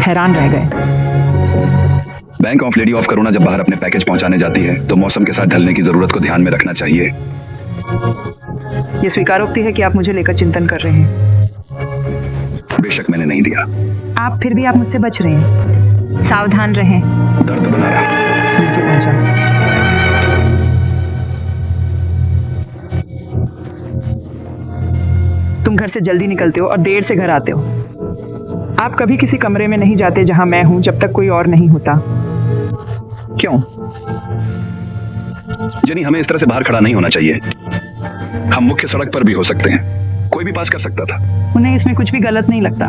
C: हैरान रह गए।
E: बैंक ऑफ लेडी ऑफ करुणा जब बाहर अपने पैकेज पहुंचाने जाती है तो मौसम के साथ ढलने की जरूरत को ध्यान में रखना चाहिए।
C: ये स्वीकारोक्ति है कि आप मुझे लेकर चिंतन कर रहे हैं।
E: बेशक मैंने नहीं दिया।
D: आप फिर भी आप मुझसे बच रहे हैं। सावधान रहें।
E: दर्द बनाया।
C: नीचे पहुंचा। तुम घर से जल्दी निकलते हो और देर से घर आते हो। आप कभी किसी कमरे में नहीं जाते जहां मैं हूं जब तक कोई और नहीं होता। क्यों?
E: जेनी, हमें इस तरह से बाहर खड़ा नहीं होना चाहिए। हम मुख्य सड़क पर भी हो सकते हैं, कोई भी पास कर सकता था।
C: उन्हें इसमें कुछ भी गलत नहीं लगता।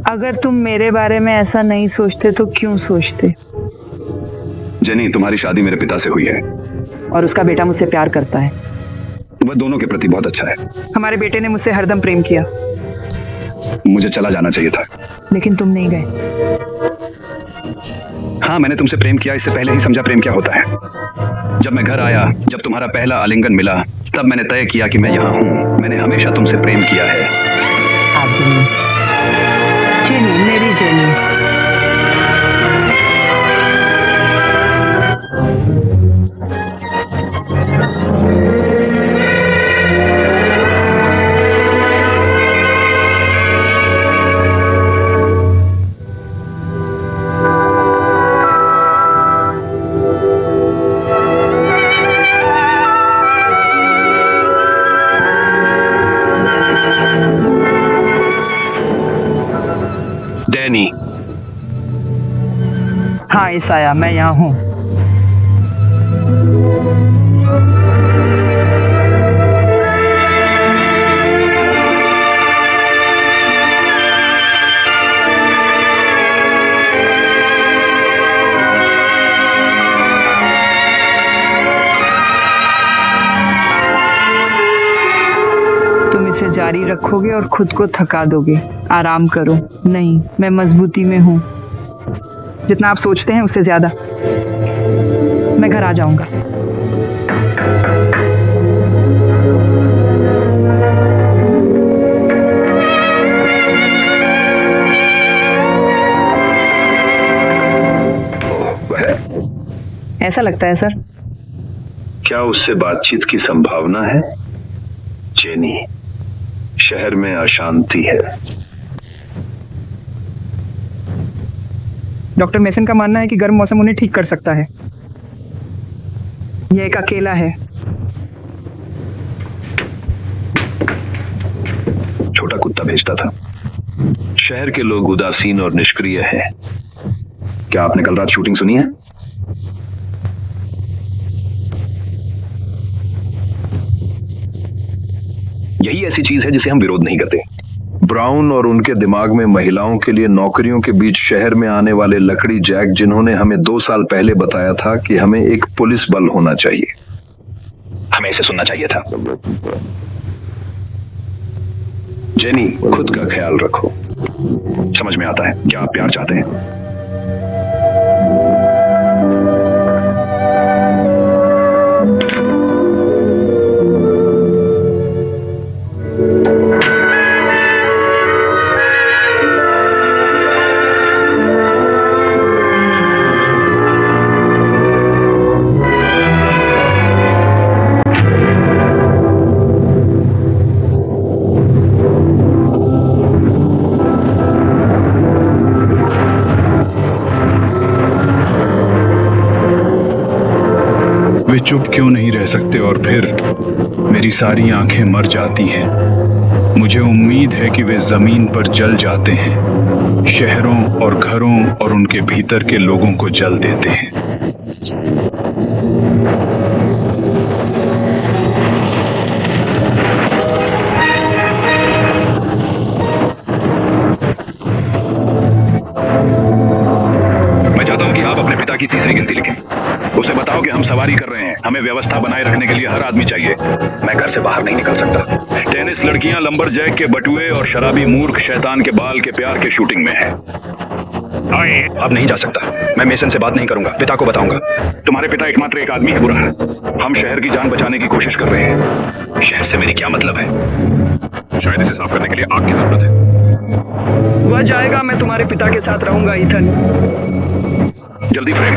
D: अगर तुम मेरे बारे में ऐसा नहीं सोचते तो क्यों सोचते?
E: जेनी, तुम्हारी शादी मेरे पिता से हुई है
C: और उसका बेटा मुझसे प्यार करता है।
E: वह दोनों के प्रति बहुत अच्छा है।
C: हमारे बेटे ने मुझसे हरदम प्रेम किया।
E: मुझे चला जाना चाहिए था,
C: लेकिन तुम नहीं गए।
E: हाँ, मैंने तुमसे प्रेम किया, इससे पहले ही समझा प्रेम क्या होता है। जब मैं घर आया, जब तुम्हारा पहला आलिंगन मिला, तब मैंने तय किया कि मैं यहाँ हूँ। मैंने हमेशा तुमसे प्रेम किया है।
D: जेनी, मेरी जेनी।
E: डैनी,
C: हाँ ईसाया, मैं यहाँ हूँ। तुम इसे जारी रखोगे और खुद को थका दोगे। आराम करो। नहीं, मैं मजबूती में हूँ, जितना आप सोचते हैं उससे ज्यादा। मैं घर आ जाऊंगा। ऐसा लगता है सर।
E: क्या उससे बातचीत की संभावना है? जेनी, शहर में अशांति है।
C: डॉक्टर मेसन का मानना है कि गर्म मौसम उन्हें ठीक कर सकता है। यह एक अकेला है।
E: छोटा कुत्ता भेजता था। शहर के लोग उदासीन और निष्क्रिय हैं। क्या आपने कल रात शूटिंग सुनी है? यही ऐसी चीज है जिसे हम विरोध नहीं करते। ब्राउन और उनके दिमाग में महिलाओं के लिए नौकरियों के बीच शहर में आने वाले लकड़ी जैक, जिन्होंने हमें 2 साल पहले बताया था कि हमें एक पुलिस बल होना चाहिए। हमें इसे सुनना चाहिए था। जेनी, खुद का ख्याल रखो। समझ में आता है क्या आप प्यार चाहते हैं।
H: वे चुप क्यों नहीं रह सकते और फिर मेरी सारी आंखें मर जाती हैं। मुझे उम्मीद है कि वे जमीन पर जल जाते हैं, शहरों और घरों और उनके भीतर के लोगों को जल देते हैं।
E: मैं चाहता हूं कि आप अपने पिता की तीसरी गिनती लिखें। उसे बताओ कि हम सवारी कर रहे हैं, हमें व्यवस्था बनाए रखने के लिए हर आदमी चाहिए। मैं घर से बाहर नहीं निकल सकता। टेनिस लड़कियां लंबरजैक के बटुए और शराबी मूर्ख शैतान के बाल के प्यार के शूटिंग में है।
B: अब नहीं जा सकता। मैं मेसन से बात नहीं करूंगा, पिता को बताऊंगा।
E: तुम्हारे पिता एकमात्र एक आदमी है बुरा। हम शहर की जान बचाने की कोशिश कर रहे हैं।
B: शहर से मेरी क्या मतलब है?
E: शायद इसे साफ करने के लिए आग की जरूरत है।
C: वह जाएगा, मैं तुम्हारे पिता के साथ रहूंगा ईथन।
E: जल्दी फ्रेंक,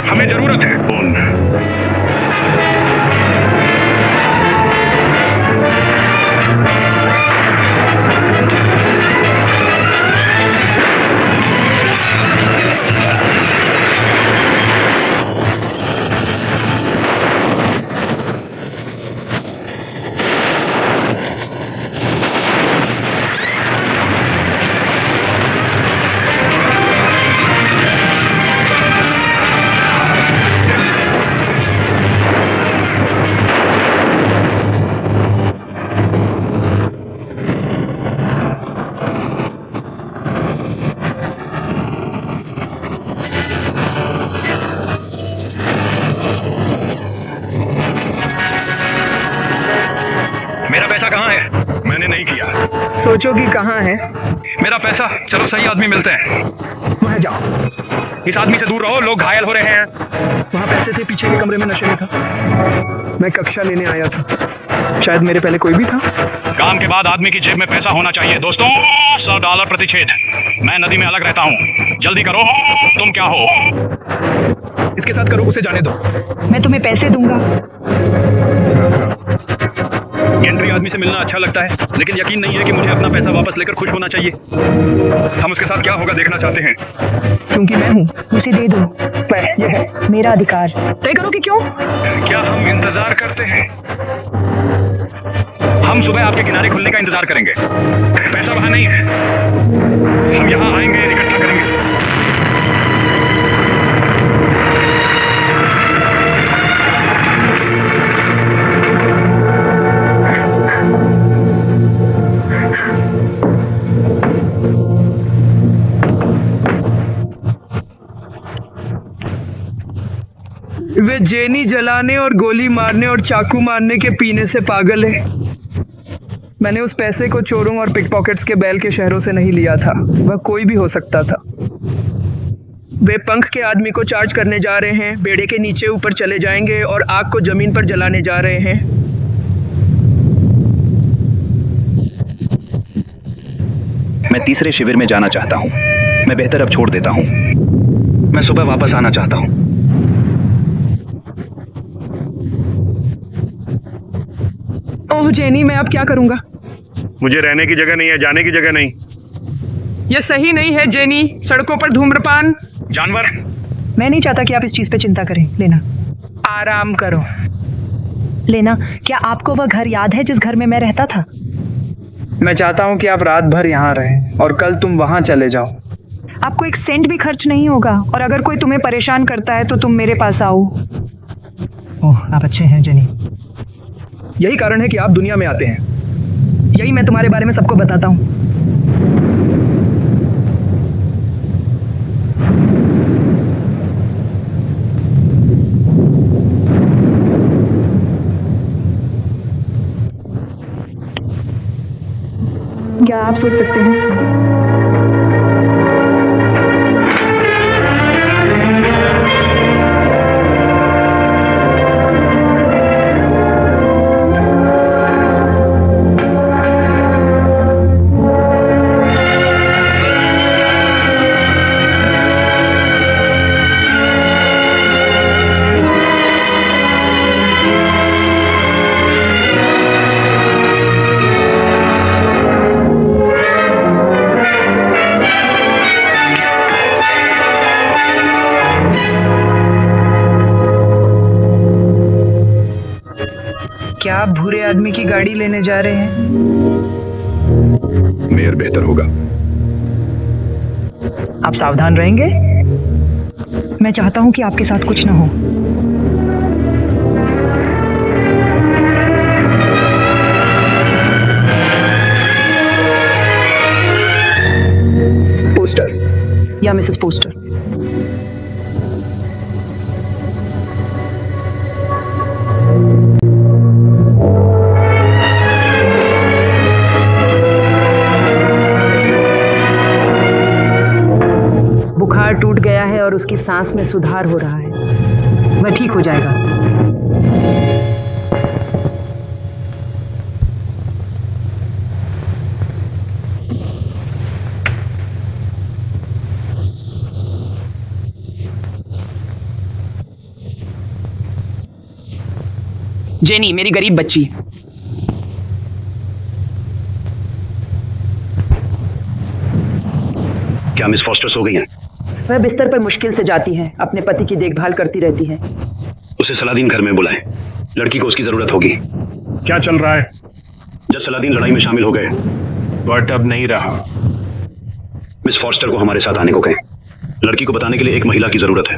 E: हमें जरूरत है।
B: मेरा पैसा कहाँ है?
E: मैंने नहीं किया।
C: सोचो कि कहाँ है।
B: मेरा पैसा। चलो सही आदमी मिलते हैं।
C: वहाँ जाओ।
B: इस आदमी से दूर रहो, लोग घायल हो रहे हैं।
C: वहाँ पैसे थे, पीछे के कमरे में नशे में था। मैं कक्षा लेने आया था, शायद मेरे पहले कोई भी था।
H: काम के बाद आदमी की जेब में पैसा होना चाहिए। दोस्तों, $100 प्रतिच्छेद। मैं नदी में अलग रहता हूँ, जल्दी करो। तुम क्या हो?
C: इसके साथ करो, उसे जाने दो।
D: मैं तुम्हें पैसे दूंगा।
B: एंट्री आदमी से मिलना अच्छा लगता है, लेकिन यकीन नहीं है कि मुझे अपना पैसा वापस लेकर खुश होना चाहिए। हम उसके साथ क्या होगा देखना चाहते हैं।
C: क्योंकि मैं हूँ।
D: उसे दे दो,
C: ये है
D: मेरा अधिकार।
C: तय करो कि क्यों।
B: क्या हम इंतजार करते हैं? हम सुबह आपके किनारे खुलने का इंतजार करेंगे। पैसा वहां नहीं है, हम यहाँ आएंगे, इकट्ठा करेंगे।
C: वे जेनी जलाने और गोली मारने और चाकू मारने के पीने से पागल है। मैंने उस पैसे को चोरों और पिकपॉकेट्स के बैल के शहरों से नहीं लिया था। वह कोई भी हो सकता था। वे पंख के आदमी को चार्ज करने जा रहे हैं, बेड़े के नीचे ऊपर चले जाएंगे और आग को जमीन पर जलाने जा रहे हैं।
B: मैं तीसरे शिविर में जाना चाहता हूँ। मैं बेहतर अब छोड़ देता हूँ। मैं सुबह वापस आना चाहता हूँ।
C: ओह जेनी, मैं अब क्या करूंगा।
A: मुझे रहने की जगह नहीं है, जाने की जगह नहीं।
C: यह सही नहीं है जेनी, सड़कों पर धूम्रपान।
B: जानवर।
D: मैं नहीं चाहता कि आप इस चीज पे चिंता करें। लेना,
C: आराम करो।
D: लेना, क्या आपको वह घर याद है जिस घर में मैं रहता था?
C: मैं चाहता हूँ कि आप रात भर यहाँ रहें और कल तुम वहाँ चले जाओ।
D: आपको एक सेंट भी खर्च नहीं होगा, और अगर कोई तुम्हें परेशान करता है तो तुम मेरे पास आओ। ओह, आप अच्छे हैं जेनी।
C: यही कारण है कि आप दुनिया में आते हैं। यही मैं तुम्हारे बारे में सबको बताता हूँ।
D: क्या आप सोच सकते हैं?
C: क्या आप भूरे आदमी की गाड़ी लेने जा रहे हैं?
E: मेयर बेहतर होगा।
C: आप सावधान रहेंगे?
D: मैं चाहता हूं कि आपके साथ कुछ ना हो।
C: पोस्टर
D: या मिसेस पोस्टर। है और उसकी सांस में सुधार हो रहा है। वह ठीक हो जाएगा।
C: जेनी, मेरी गरीब बच्ची।
A: क्या मिस फॉस्टर सो गई हैं?
D: वह बिस्तर पर मुश्किल से जाती है, अपने पति की देखभाल करती रहती है।
A: उसे सलादीन घर में बुलाएं। लड़की को उसकी जरूरत होगी।
H: क्या चल रहा है?
A: जब सलादीन लड़ाई में शामिल हो गए,
H: बट अब नहीं रहा।
A: मिस फॉस्टर को हमारे साथ आने को कहें। लड़की को बताने के लिए एक महिला की जरूरत है।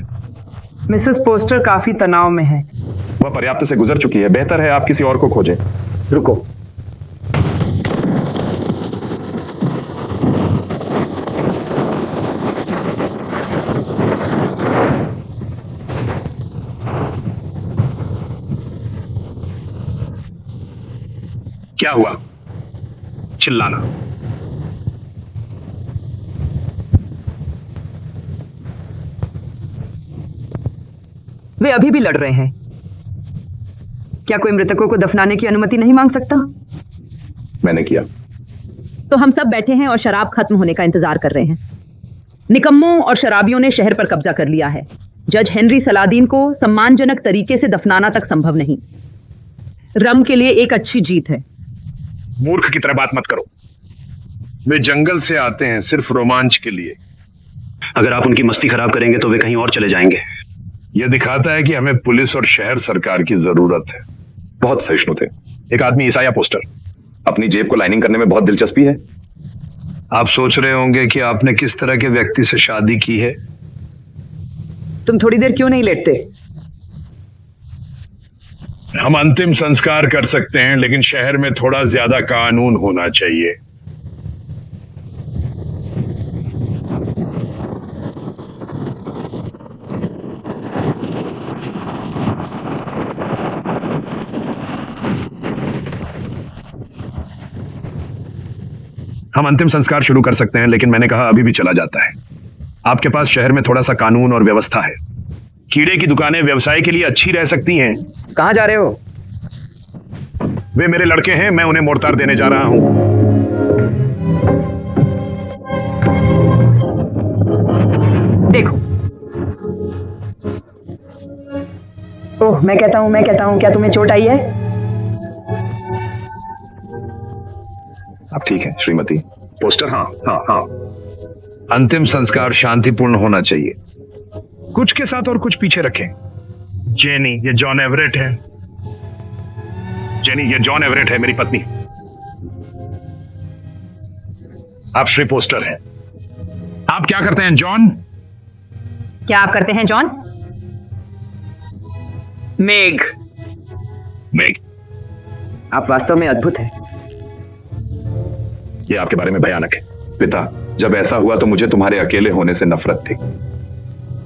C: मिसेस पोस्टर काफी तनाव में है।
E: वह पर्याप्त से गुजर चुकी है। बेहतर है आप किसी और को खोजें।
A: रुको। क्या हुआ? चिल्लाना।
C: वे अभी भी लड़ रहे हैं। क्या कोई मृतकों को दफनाने की अनुमति नहीं मांग सकता?
E: मैंने किया।
D: तो हम सब बैठे हैं और शराब खत्म होने का इंतजार कर रहे हैं। निकम्मों और शराबियों ने शहर पर कब्जा कर लिया है। जज हेनरी सलादीन को सम्मानजनक तरीके से दफनाना तक संभव नहीं। रम के लिए एक अच्छी जीत है।
H: मूर्ख की तरह बात मत करो। वे जंगल से आते हैं सिर्फ रोमांच के लिए।
A: अगर आप उनकी मस्ती खराब करेंगे तो वे कहीं और चले जाएंगे।
H: यह दिखाता है कि हमें पुलिस और शहर सरकार की जरूरत है।
E: बहुत सहिष्णु थे।
H: एक आदमी ईसाया पोस्टर।
E: अपनी जेब को लाइनिंग करने में बहुत दिलचस्पी है।
H: आप सोच रहे होंगे कि आपने किस तरह के व्यक्ति से शादी की है।
C: तुम थोड़ी देर क्यों नहीं लेटते?
H: हम अंतिम संस्कार कर सकते हैं, लेकिन शहर में थोड़ा ज्यादा कानून होना चाहिए।
A: हम अंतिम संस्कार शुरू कर सकते हैं, लेकिन मैंने कहा अभी भी चला जाता है। आपके पास शहर में थोड़ा सा कानून और व्यवस्था है। कीड़े की दुकानें व्यवसाय के लिए अच्छी रह सकती हैं।
C: कहां जा रहे हो?
A: वे मेरे लड़के हैं, मैं उन्हें मोर्टार देने जा रहा हूं।
C: देखो।
D: ओह, मैं कहता हूं, क्या तुम्हें चोट आई है?
E: आप ठीक हैं श्रीमती
A: पोस्टर? हाँ हाँ हाँ।
H: अंतिम संस्कार शांतिपूर्ण होना चाहिए।
A: कुछ के साथ और कुछ पीछे रखें।
H: जेनी, ये जॉन एवरेट है।
A: जेनी, ये जॉन एवरेट है, मेरी पत्नी। आप श्री पोस्टर हैं।
H: आप क्या करते हैं जॉन?
D: क्या आप करते हैं जॉन?
C: मेघ,
A: मेघ,
C: आप वास्तव में अद्भुत हैं।
A: ये आपके बारे में भयानक है।
E: पिता, जब ऐसा हुआ तो मुझे तुम्हारे अकेले होने से नफरत थी।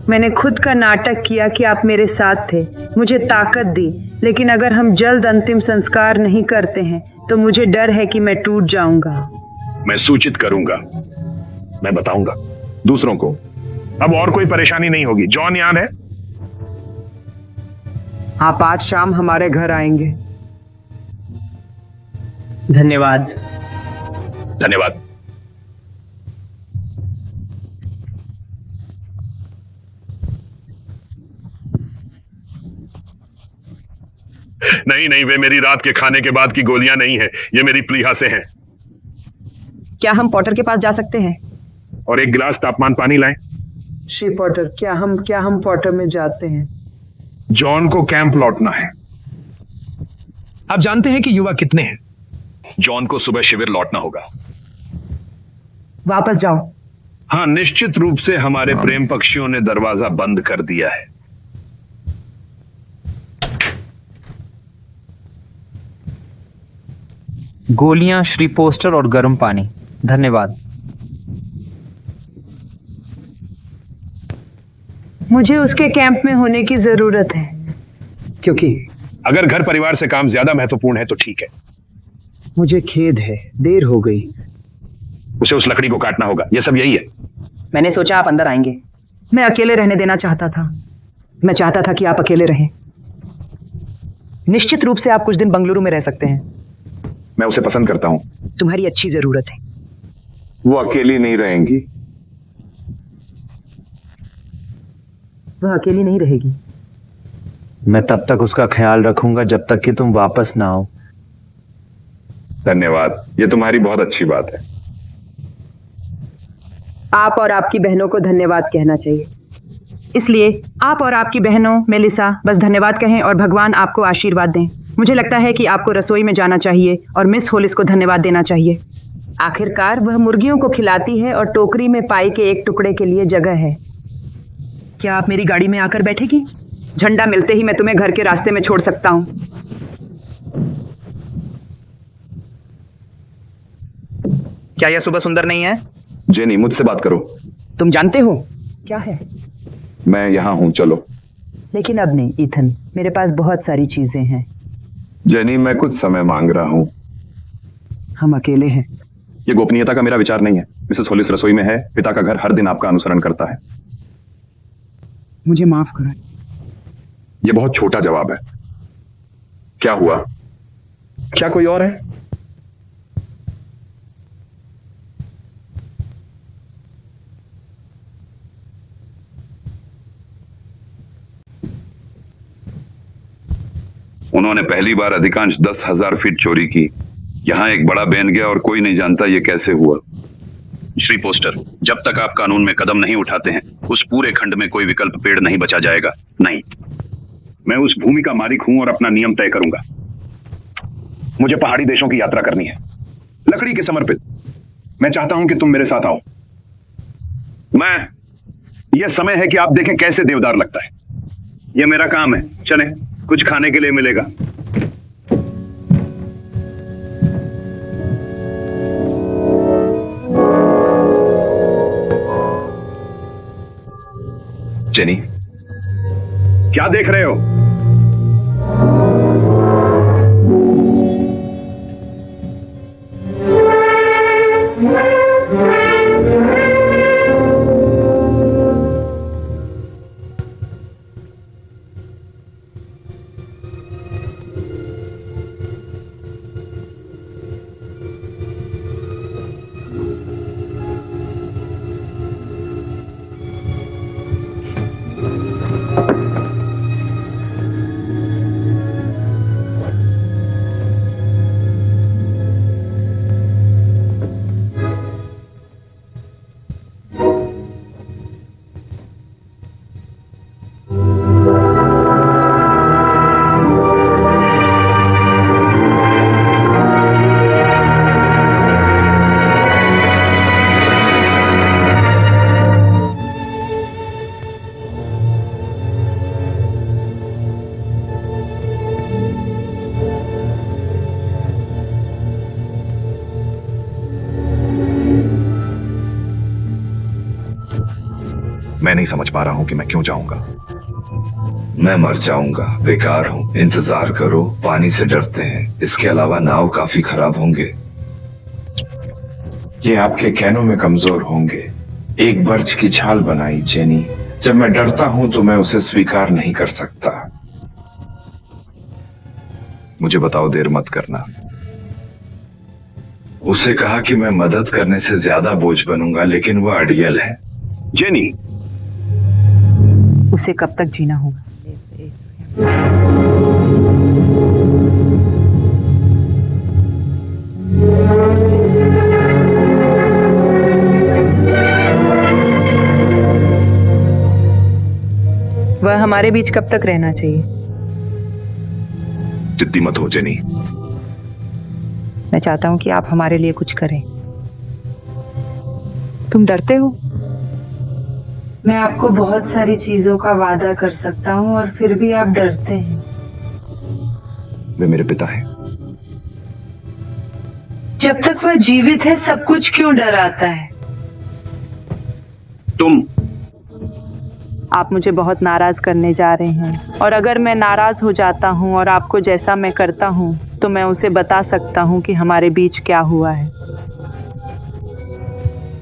F: मैंने खुद का नाटक किया कि आप मेरे साथ थे, मुझे ताकत दी, लेकिन अगर हम जल्द अंतिम संस्कार नहीं करते हैं तो मुझे डर है कि मैं टूट जाऊंगा।
A: मैं सूचित करूंगा, मैं बताऊंगा
E: दूसरों को।
A: अब और कोई परेशानी नहीं होगी। जॉन याद है?
C: आप आज शाम हमारे घर आएंगे। धन्यवाद।
A: धन्यवाद। नहीं नहीं, वे मेरी रात के खाने के बाद की गोलियां नहीं है, ये मेरी प्लीहा से हैं।
C: क्या हम पॉटर के पास जा सकते हैं?
A: और एक गिलास तापमान पानी लाएं।
F: श्री पॉटर, क्या हम पॉटर में जाते हैं?
H: जॉन को कैंप लौटना है।
A: आप जानते हैं कि युवा कितने हैं?
E: जॉन को सुबह शिविर लौटना होगा।
C: वापस जाओ।
H: हाँ, निश्चित रूप से हमारे प्रेम पक्षियों ने दरवाजा बंद कर दिया है।
I: गोलियां, श्री पोस्टर और गर्म पानी। धन्यवाद।
F: मुझे उसके कैंप में होने की जरूरत है।
A: क्योंकि अगर घर परिवार से काम ज्यादा महत्वपूर्ण है तो ठीक है।
C: मुझे खेद है, देर हो गई।
A: उसे उस लकड़ी को काटना होगा। यह सब यही है।
C: मैंने सोचा आप अंदर आएंगे।
D: मैं अकेले रहने देना चाहता था। मैं चाहता था कि आप अकेले रहें। निश्चित रूप से आप कुछ दिन बंगलुरु में रह सकते हैं।
E: मैं उसे पसंद करता हूँ।
D: तुम्हारी अच्छी जरूरत है।
E: वो अकेली नहीं रहेंगी।
D: वह अकेली नहीं रहेगी।
I: मैं तब तक उसका ख्याल रखूंगा जब तक कि तुम वापस ना आओ।
E: धन्यवाद, ये तुम्हारी बहुत अच्छी बात है।
D: आप और आपकी बहनों को धन्यवाद कहना चाहिए। इसलिए आप और आपकी बहनों मेलिसा बस धन्यवाद कहें और भगवान आपको आशीर्वाद दें। मुझे लगता है कि आपको रसोई में जाना चाहिए और मिस होलिस को धन्यवाद देना चाहिए। आखिरकार वह मुर्गियों को खिलाती है और टोकरी में पाई के एक टुकड़े के लिए जगह है। क्या आप मेरी गाड़ी में आकर बैठेगी? झंडा मिलते ही मैं तुम्हें घर के रास्ते में छोड़ सकता हूं।
I: क्या यह सुबह सुंदर नहीं है?
E: जेनी, मुझसे बात करो।
D: तुम जानते हो क्या है?
E: मैं यहाँ हूँ, चलो।
D: लेकिन अब नहीं ईथन, मेरे पास बहुत सारी चीजें हैं।
E: जेनी, मैं कुछ समय मांग रहा हूँ।
D: हम अकेले हैं।
E: ये गोपनीयता का मेरा विचार नहीं है। मिसेस होलिस रसोई में है। पिता का घर हर दिन आपका अनुसरण करता है।
D: मुझे माफ करें।
E: ये बहुत छोटा जवाब है। क्या हुआ? क्या कोई और है? उन्होंने पहली बार अधिकांश 10,000 फीट चोरी की। यहां एक बड़ा बैन गया और कोई नहीं जानता ये कैसे हुआ। श्री पोस्टर, जब तक आप कानून में कदम नहीं उठाते हैं, उस पूरे खंड में कोई विकल्प पेड़ नहीं बचा जाएगा। नहीं, मैं उस भूमि का मालिक हूं और अपना नियम तय करूंगा। मुझे पहाड़ी देशों की यात्रा करनी है, लकड़ी के समर्पित। मैं चाहता हूं कि तुम मेरे साथ आओ। यह समय है कि आप देखें कैसे देवदार लगता है। यह मेरा काम है। चलें, कुछ खाने के लिए मिलेगा। जेनी, क्या देख रहे हो? मैं नहीं समझ पा रहा हूं कि मैं क्यों जाऊंगा।
J: मैं मर जाऊंगा, बेकार हूं। इंतजार करो, पानी से डरते हैं। इसके अलावा नाव काफी खराब होंगे।
E: ये आपके कहनों में कमजोर होंगे। एक बर्च की छाल बनाई जेनी। जब मैं डरता हूं तो मैं उसे स्वीकार नहीं कर सकता। मुझे बताओ, देर मत करना।
J: उसे कहा कि मैं मदद करने से ज्यादा बोझ बनूंगा, लेकिन वह अड़ियल है।
E: जेनी,
D: उसे कब तक जीना होगा? वह हमारे बीच कब तक रहना चाहिए?
E: जिद्दी मत हो जेनी।
D: मैं चाहता हूं कि आप हमारे लिए कुछ करें। तुम डरते हो?
F: मैं आपको बहुत सारी चीजों का वादा कर सकता हूँ और फिर भी आप डरते हैं।
E: वे मेरे पिता हैं।
F: जब तक वह जीवित है सब कुछ क्यों डराता है?
E: तुम
C: आप मुझे बहुत नाराज करने जा रहे हैं और अगर मैं नाराज हो जाता हूं और आपको जैसा मैं करता हूं तो मैं उसे बता सकता हूं कि हमारे बीच क्या हुआ है।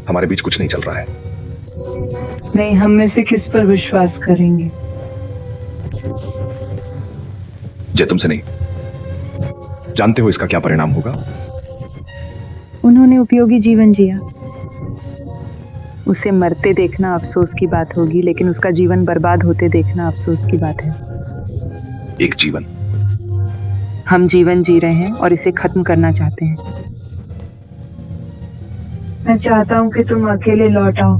E: हमारे बीच कुछ नहीं चल रहा है।
C: नहीं, हम में से किस पर विश्वास करेंगे?
K: जय तुमसे नहीं, जानते हो इसका क्या परिणाम होगा?
F: उन्होंने उपयोगी जीवन जिया। उसे मरते देखना अफसोस की बात होगी, लेकिन उसका जीवन बर्बाद होते देखना अफसोस की बात है।
K: एक जीवन।
F: हम जीवन जी रहे हैं और इसे खत्म करना चाहते हैं।
C: मैं चाहता हूँ कि तुम अकेले लौट आओ।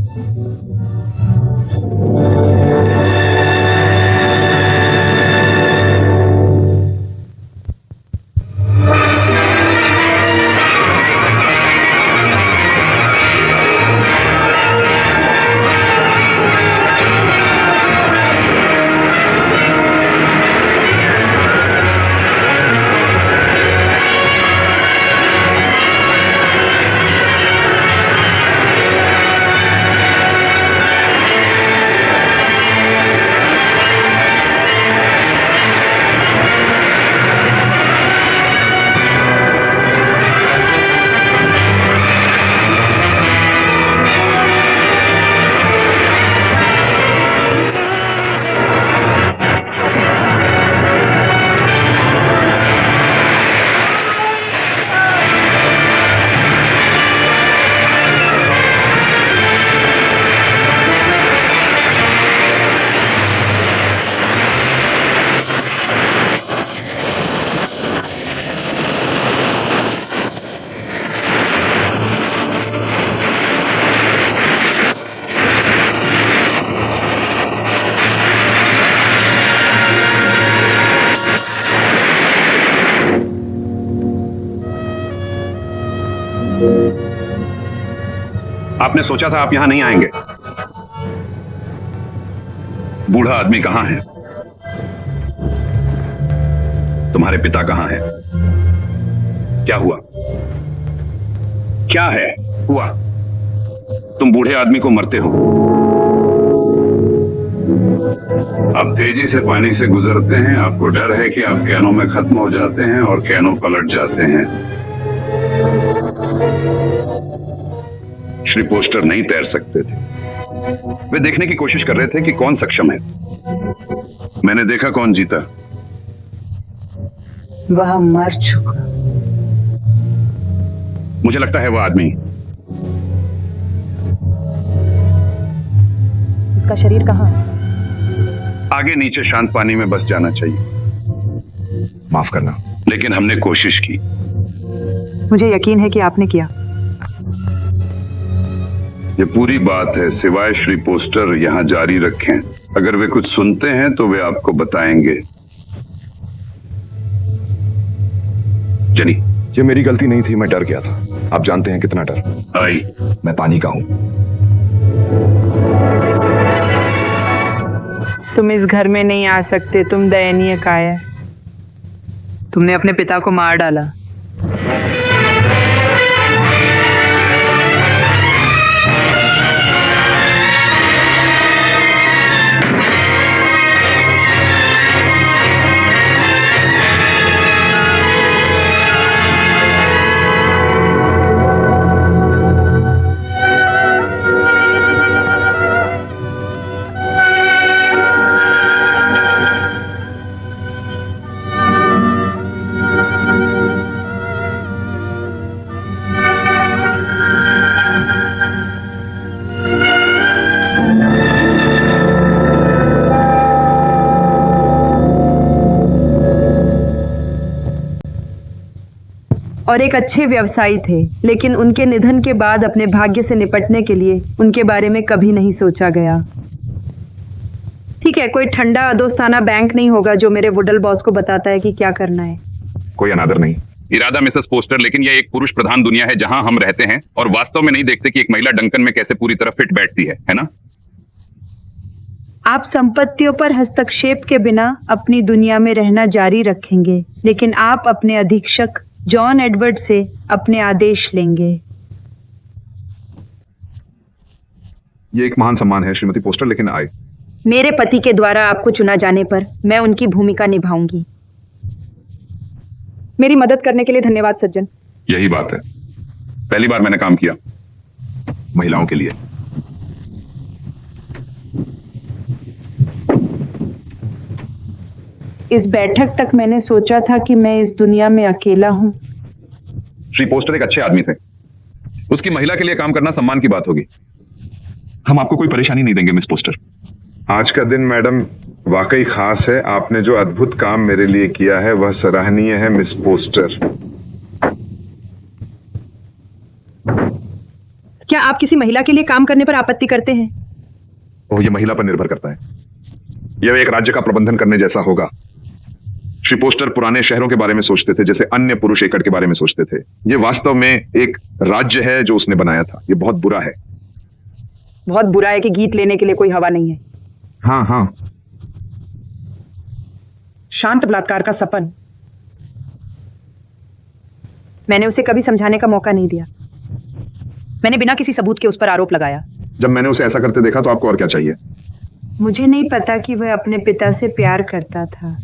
E: आपने सोचा था आप यहां नहीं आएंगे। बूढ़ा आदमी कहां है? तुम्हारे पिता कहां है? क्या हुआ? क्या है हुआ? तुम बूढ़े आदमी को मरते हो। आप तेजी से पानी से गुजरते हैं, आपको डर है कि आप कैनों में खत्म हो जाते हैं और कैनों पलट जाते हैं। श्री पोस्टर नहीं तैर सकते थे। वे देखने की कोशिश कर रहे थे कि कौन सक्षम है। मैंने देखा कौन जीता।
C: वह मर चुका।
E: मुझे लगता है वह आदमी।
F: उसका शरीर कहाँ?
E: आगे नीचे शांत पानी में बस जाना चाहिए।
K: माफ करना,
E: लेकिन हमने कोशिश की।
F: मुझे यकीन है कि आपने किया।
E: ये पूरी बात है, सिवाय श्री पोस्टर यहां जारी रखें। अगर वे कुछ सुनते हैं तो वे आपको बताएंगे। जनी,
K: ये मेरी गलती नहीं थी, मैं डर गया था। आप जानते हैं कितना डर।
E: आई,
K: मैं पानी का हूं।
C: तुम इस घर में नहीं आ सकते, तुम दयनीय काया। तुमने अपने पिता को मार डाला।
F: और एक अच्छे व्यवसायी थे, लेकिन उनके निधन के बाद अपने भाग्य से निपटने के लिए उनके बारे में कभी नहीं सोचा गया। ठीक है, कोई ठंडा अदोस्ताना बैंक नहीं होगा जो मेरे वुडल बॉस को बताता है कि क्या करना है।
K: कोई अनादर नहीं।
E: इरादा मिसेस पोस्टर, लेकिन यह एक पुरुष प्रधान दुनिया है जहां हम रहते हैं और वास्तव में नहीं देखते कि एक महिला डंकन में कैसे पूरी तरह फिट बैठती है ना?
F: आप संपत्तियों पर हस्तक्षेप के बिना अपनी दुनिया में रहना जारी रखेंगे, लेकिन आप अपने अधीक्षक जॉन एडवर्ड से अपने आदेश लेंगे।
K: ये एक महान सम्मान है श्रीमती पोस्टर, लेकिन आए
F: मेरे पति के द्वारा आपको चुना जाने पर मैं उनकी भूमिका निभाऊंगी। मेरी मदद करने के लिए धन्यवाद सज्जन।
E: यही बात है, पहली बार मैंने काम किया
K: महिलाओं के लिए।
F: इस बैठक तक मैंने सोचा था कि मैं इस दुनिया में अकेला हूँ।
K: श्री पोस्टर एक अच्छे आदमी थे। उसकी महिला के लिए काम करना सम्मान की बात होगी। हम आपको कोई परेशानी नहीं देंगे मिस पोस्टर।
L: आज का दिन मैडम वाकई खास है। आपने जो अद्भुत काम मेरे लिए किया है वह सराहनीय है मिस पोस्टर।
D: क्या आप किसी महिला के लिए काम करने पर आपत्ति करते हैं?
K: ओह, यह महिला पर निर्भर करता है। यह एक राज्य का प्रबंधन करने जैसा होगा। श्री पोस्टर पुराने शहरों के बारे में सोचते थे जैसे अन्य पुरुष एकड़ के बारे में सोचते थे। यह वास्तव में एक राज्य है जो उसने बनाया था। यह बहुत बुरा है।
D: बहुत बुरा है कि गीत लेने के लिए कोई हवा नहीं है।
K: हाँ हाँ,
D: शांत बलात्कार का सपन। मैंने उसे कभी समझाने का मौका नहीं दिया। मैंने बिना किसी सबूत के उस पर आरोप लगाया।
K: जब मैंने उसे ऐसा करते देखा तो आपको और क्या चाहिए?
F: मुझे नहीं पता कि वह अपने पिता से प्यार करता था।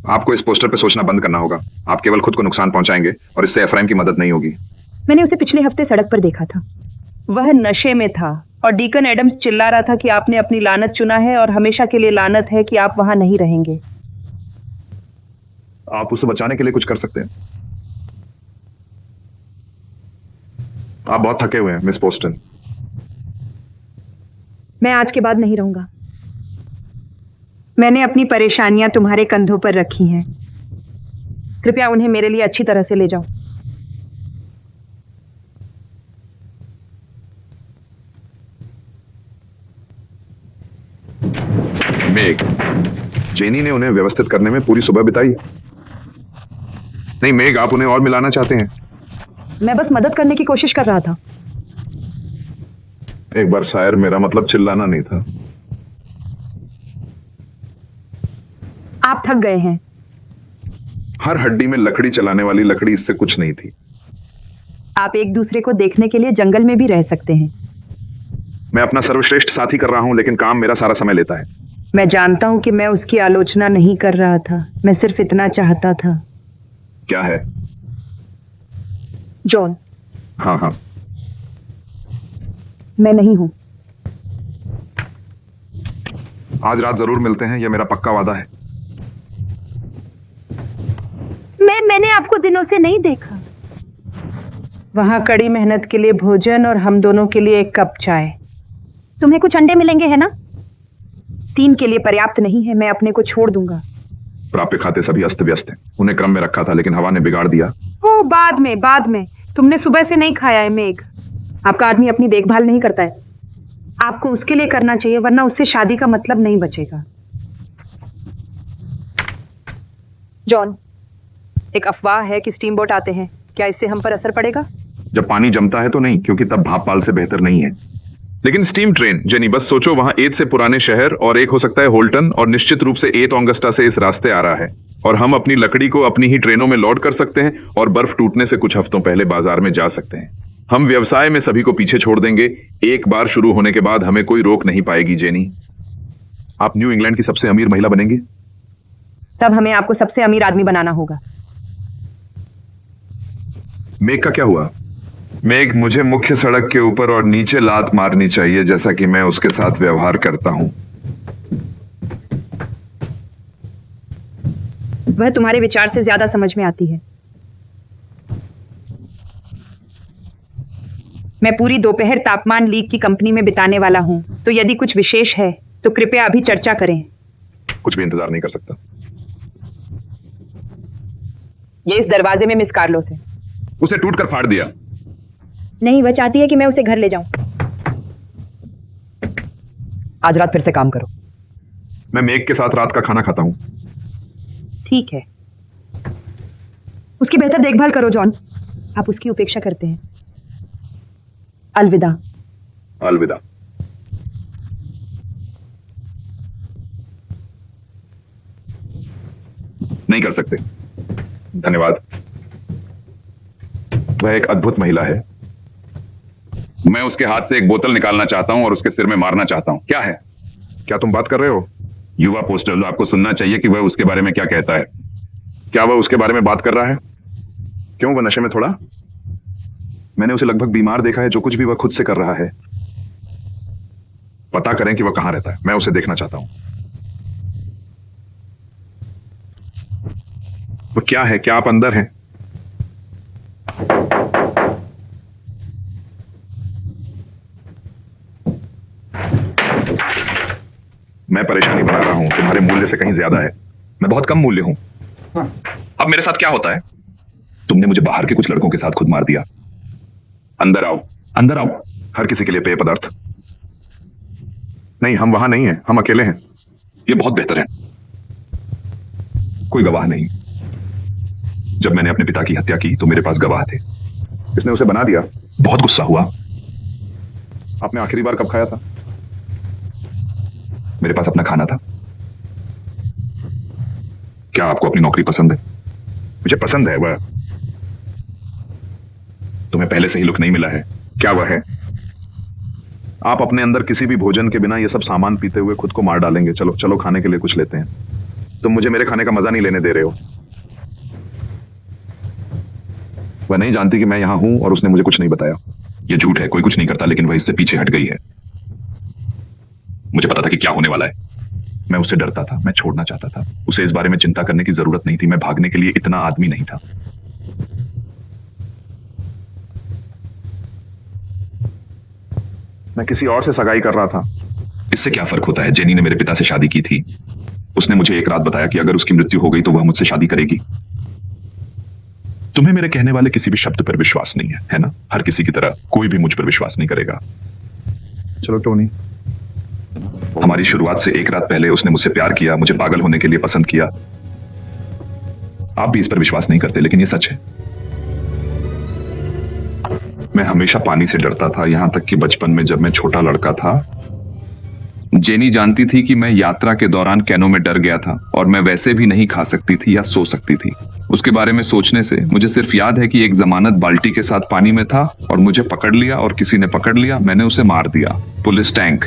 K: आपको इस पोस्टर पे सोचना बंद करना होगा। आप केवल खुद को नुकसान पहुंचाएंगे और इससे एफ्राइम की मदद नहीं होगी।
D: मैंने उसे पिछले हफ्ते सड़क पर देखा था। वह नशे में था और डीकन एडम्स चिल्ला रहा था कि आपने अपनी लानत चुना है और हमेशा के लिए लानत है कि आप वहां नहीं रहेंगे।
K: आप उसे बचाने के लिए कुछ कर सकते हैं। आप बहुत थके हुए हैं मिस पोस्टन।
D: मैं आज के बाद नहीं रहूंगा।
F: मैंने अपनी परेशानियां तुम्हारे कंधों पर रखी हैं।
D: कृपया उन्हें मेरे लिए अच्छी तरह से ले जाओ।
K: मेग, जेनी ने उन्हें व्यवस्थित करने में पूरी सुबह बिताई। नहीं मेग, आप उन्हें और मिलाना चाहते हैं?
D: मैं बस मदद करने की कोशिश कर रहा था।
K: एक बार शायर, मेरा मतलब चिल्लाना नहीं था।
D: आप थक गए हैं।
K: हर हड्डी में लकड़ी चलाने वाली लकड़ी इससे कुछ नहीं थी।
D: आप एक दूसरे को देखने के लिए जंगल में भी रह सकते हैं।
K: मैं अपना सर्वश्रेष्ठ साथी कर रहा हूं, लेकिन काम मेरा सारा समय लेता है।
F: मैं जानता हूं कि मैं उसकी आलोचना नहीं कर रहा था। मैं सिर्फ इतना चाहता था।
K: क्या है?
D: जॉन।
K: हाँ हाँ,
D: मैं नहीं हूं।
K: आज रात जरूर मिलते हैं, यह मेरा पक्का वादा है।
F: मैंने आपको दिनों से नहीं देखा। वहां कड़ी मेहनत के लिए भोजन और हम दोनों के लिए एक कप चाय।
D: तुम्हें कुछ अंडे मिलेंगे है ना? 3 के लिए पर्याप्त नहीं है। मैं अपने को छोड़ दूंगा।
K: प्राप्य खाते सभी अस्त व्यस्त हैं। उन्हें क्रम में रखा था लेकिन हवा ने बिगाड़ दिया।
F: ओ, बाद में तुमने सुबह से नहीं खाया है मेघ।
D: आपका आदमी अपनी देखभाल नहीं करता है।
F: आपको उसके लिए करना चाहिए, वरना उससे शादी का मतलब नहीं बचेगा।
D: जॉन, एक अफवाह है कि स्टीम बोट आते हैं। क्या इससे हम पर असर पड़ेगा?
K: जब पानी जमता है तो नहीं, क्योंकि तब भाप पाल से बेहतर नहीं है। लेकिन स्टीम ट्रेन, जेनी बस सोचो, वहां 8 से पुराने शहर और एक हो सकता है होल्टन, और निश्चित रूप से 8 ऑगस्टा से इस रास्ते आ रहा है। और हम अपनी लकड़ी को अपनी ही ट्रेनों में लोड कर सकते हैं और बर्फ टूटने से कुछ हफ्तों पहले बाजार में जा सकते हैं। हम व्यवसाय में सभी को पीछे छोड़ देंगे। एक बार शुरू होने के बाद हमें कोई रोक नहीं पाएगी। जेनी, आप न्यू इंग्लैंड की सबसे अमीर महिला बनेंगी।
D: तब हमें आपको सबसे अमीर आदमी बनाना होगा।
K: मेघ का क्या हुआ?
L: मेघ, मुझे मुख्य सड़क के ऊपर और नीचे लात मारनी चाहिए, जैसा कि मैं उसके साथ व्यवहार करता हूं।
D: वह तुम्हारे विचार से ज्यादा समझ में आती है। मैं पूरी दोपहर तापमान लीग की कंपनी में बिताने वाला हूं, तो यदि कुछ विशेष है तो कृपया अभी चर्चा करें।
K: कुछ भी इंतजार नहीं कर सकता।
D: ये इस दरवाजे में मिस कार्लोस है।
K: उसे टूट कर फाड़ दिया।
D: नहीं, वह चाहती है कि मैं उसे घर ले जाऊं। आज रात फिर से काम करो।
K: मैं मेघ के साथ रात का खाना खाता हूं।
D: ठीक है। उसकी बेहतर देखभाल करो जॉन। आप उसकी उपेक्षा करते हैं। अलविदा।
K: अलविदा। नहीं कर सकते। धन्यवाद। वह एक अद्भुत महिला है। मैं उसके हाथ से एक बोतल निकालना चाहता हूं और उसके सिर में मारना चाहता हूं। क्या है? क्या तुम बात कर रहे हो? युवा पोस्टर, आपको सुनना चाहिए कि वह उसके बारे में क्या कहता है। क्या वह उसके बारे में बात कर रहा है? क्यों, वह नशे में थोड़ा? मैंने उसे लगभग बीमार देखा है। जो कुछ भी वह खुद से कर रहा है। पता करें कि वह कहां रहता है। मैं उसे देखना चाहता हूं। वो क्या है? क्या आप अंदर हैं? मैं परेशानी बना रहा हूं, तुम्हारे मूल्य से कहीं ज्यादा है। मैं बहुत कम मूल्य हूं। अब मेरे साथ क्या होता है? तुमने मुझे बाहर के कुछ लड़कों के साथ खुद मार दिया। अंदर आओ, अंदर आओ। हर किसी के लिए पेय पदार्थ। नहीं, हम वहां नहीं हैं, हम अकेले हैं। ये बहुत बेहतर है। कोई गवाह नहीं। जब मैंने अपने पिता की हत्या की तो मेरे पास गवाह थे। इसने उसे बना दिया। बहुत गुस्सा हुआ। आपने आखिरी बार कब खाया था? मेरे पास अपना खाना था। क्या आपको अपनी नौकरी पसंद है? मुझे पसंद है। वह तुम्हें पहले से ही लुक नहीं मिला है। क्या वह है? आप अपने अंदर किसी भी भोजन के बिना ये सब सामान पीते हुए खुद को मार डालेंगे। चलो चलो, खाने के लिए कुछ लेते हैं। तुम मुझे मेरे खाने का मजा नहीं लेने दे रहे हो। वह नहीं जानती कि मैं यहां हूं और उसने मुझे कुछ नहीं बताया। यह झूठ है, कोई कुछ नहीं करता, लेकिन वह इससे पीछे हट गई है। मुझे पता था कि क्या होने वाला है। मैं उससे डरता था, मैं छोड़ना चाहता था। उसे इस बारे में चिंता करने की जरूरत नहीं थी। मैं भागने के लिए इतना आदमी नहीं था। मैं किसी और से सगाई कर रहा था। इससे क्या फर्क होता है? जेनी ने मेरे पिता से शादी की थी। उसने मुझे एक रात बताया कि अगर उसकी मृत्यु हो गई तो वह मुझसे शादी करेगी। तुम्हें मेरे कहने वाले किसी भी शब्द पर विश्वास नहीं है ना? हर किसी की तरह कोई भी मुझ पर विश्वास नहीं करेगा। चलो टोनी। हमारी शुरुआत से एक रात पहले उसने मुझसे प्यार किया, मुझे पागल होने के लिए पसंद किया। आप भी इस पर विश्वास नहीं करते, लेकिन यह सच है। मैं हमेशा पानी से डरता था, यहां तक कि बचपन में जब मैं छोटा लड़का था, जेनी जानती थी कि मैं यात्रा के दौरान कैनो में डर गया था और मैं वैसे भी नहीं खा सकती थी या सो सकती थी। उसके बारे में सोचने से मुझे सिर्फ याद है कि एक जमानत बाल्टी के साथ पानी में था और मुझे पकड़ लिया और किसी ने पकड़ लिया। मैंने उसे मार दिया। Police tank.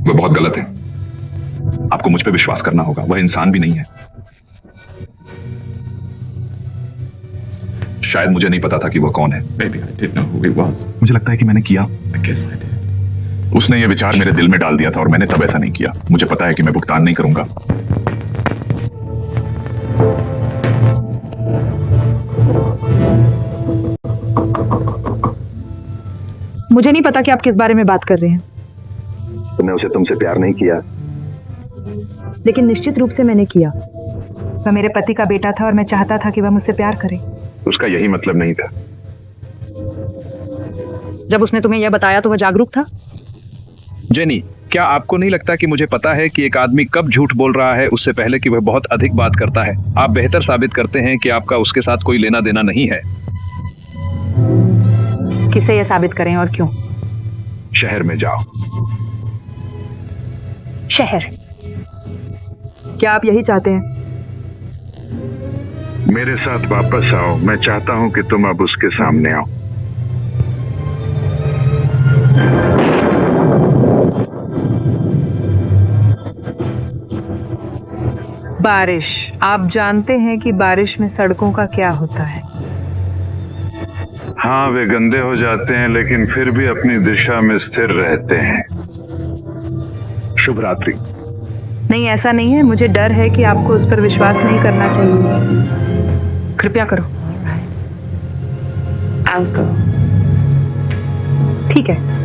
K: वह बहुत गलत है। आपको मुझ पर विश्वास करना होगा। वह इंसान भी नहीं है। शायद मुझे नहीं पता था कि वह कौन है। मुझे लगता है कि मैंने किया। उसने यह विचार मेरे दिल में डाल दिया था और मैंने तब ऐसा नहीं किया। मुझे पता है कि मैं भुगतान नहीं करूंगा।
C: मुझे नहीं पता कि आप किस बारे में बात कर रहे हैं,
B: तुमने उसे तुमसे प्यार नहीं किया।
C: लेकिन निश्चित रूप से मैंने किया। वह मेरे पति का बेटा था और मैं चाहता था कि वह मुझसे प्यार करे।
K: उसका यही मतलब नहीं था।
C: जब उसने तुम्हें यह बताया तो वह जागरूक था।
A: जेनी, क्या आपको नहीं लगता कि मुझे पता है कि एक आदमी कब झूठ बोल रहा है उससे पहले कि वह बहुत अधिक बात करता है? आप बेहतर साबित करते हैं कि आपका उसके साथ कोई लेना देना नहीं है।
C: किसे यह साबित करें और क्यों?
K: शहर में जाओ।
C: शहर? क्या आप यही चाहते हैं?
L: मेरे साथ वापस आओ। मैं चाहता हूं कि तुम अब उसके सामने आओ।
C: बारिश। आप जानते हैं कि बारिश में सड़कों का क्या होता है?
L: हाँ, वे गंदे हो जाते हैं, लेकिन फिर भी अपनी दिशा में स्थिर रहते हैं।
K: शुभ रात्रि।
C: नहीं, ऐसा नहीं है। मुझे डर है कि आपको उस पर विश्वास नहीं करना चाहिए। कृपया करो। ठीक है।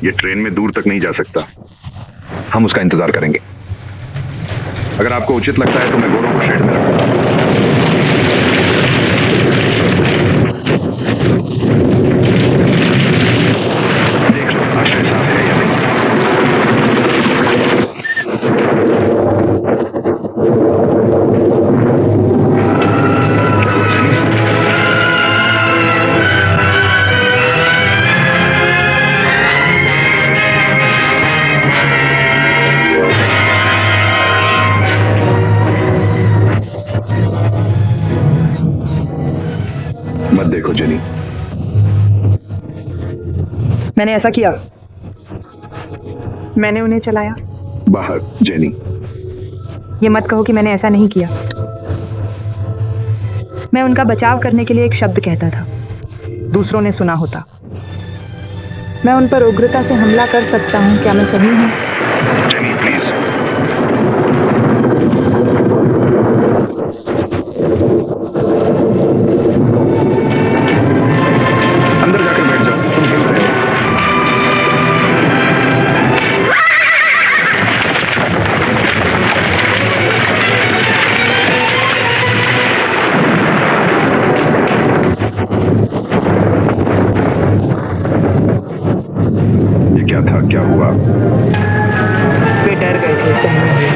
K: ये ट्रेन में दूर तक नहीं जा सकता। हम उसका इंतजार करेंगे। अगर आपको उचित लगता है तो मैं गोरों को शेड में रखूंगा। देख लो आश्रय साहब है या नहीं।
C: मैंने ऐसा किया, मैंने उन्हें चलाया।
E: बाहर जेनी।
C: ये मत कहो कि मैंने ऐसा नहीं किया। मैं उनका बचाव करने के लिए एक शब्द कहता था, दूसरों ने सुना होता। मैं उन पर उग्रता से हमला कर सकता हूं, क्या मैं सही हूं?
E: Jenny please. अंदर जाकर बैठ जाओ, तुम हिल रहे हो। ये क्या था, क्या हुआ?
C: वे डर गए थे सहमे हुए।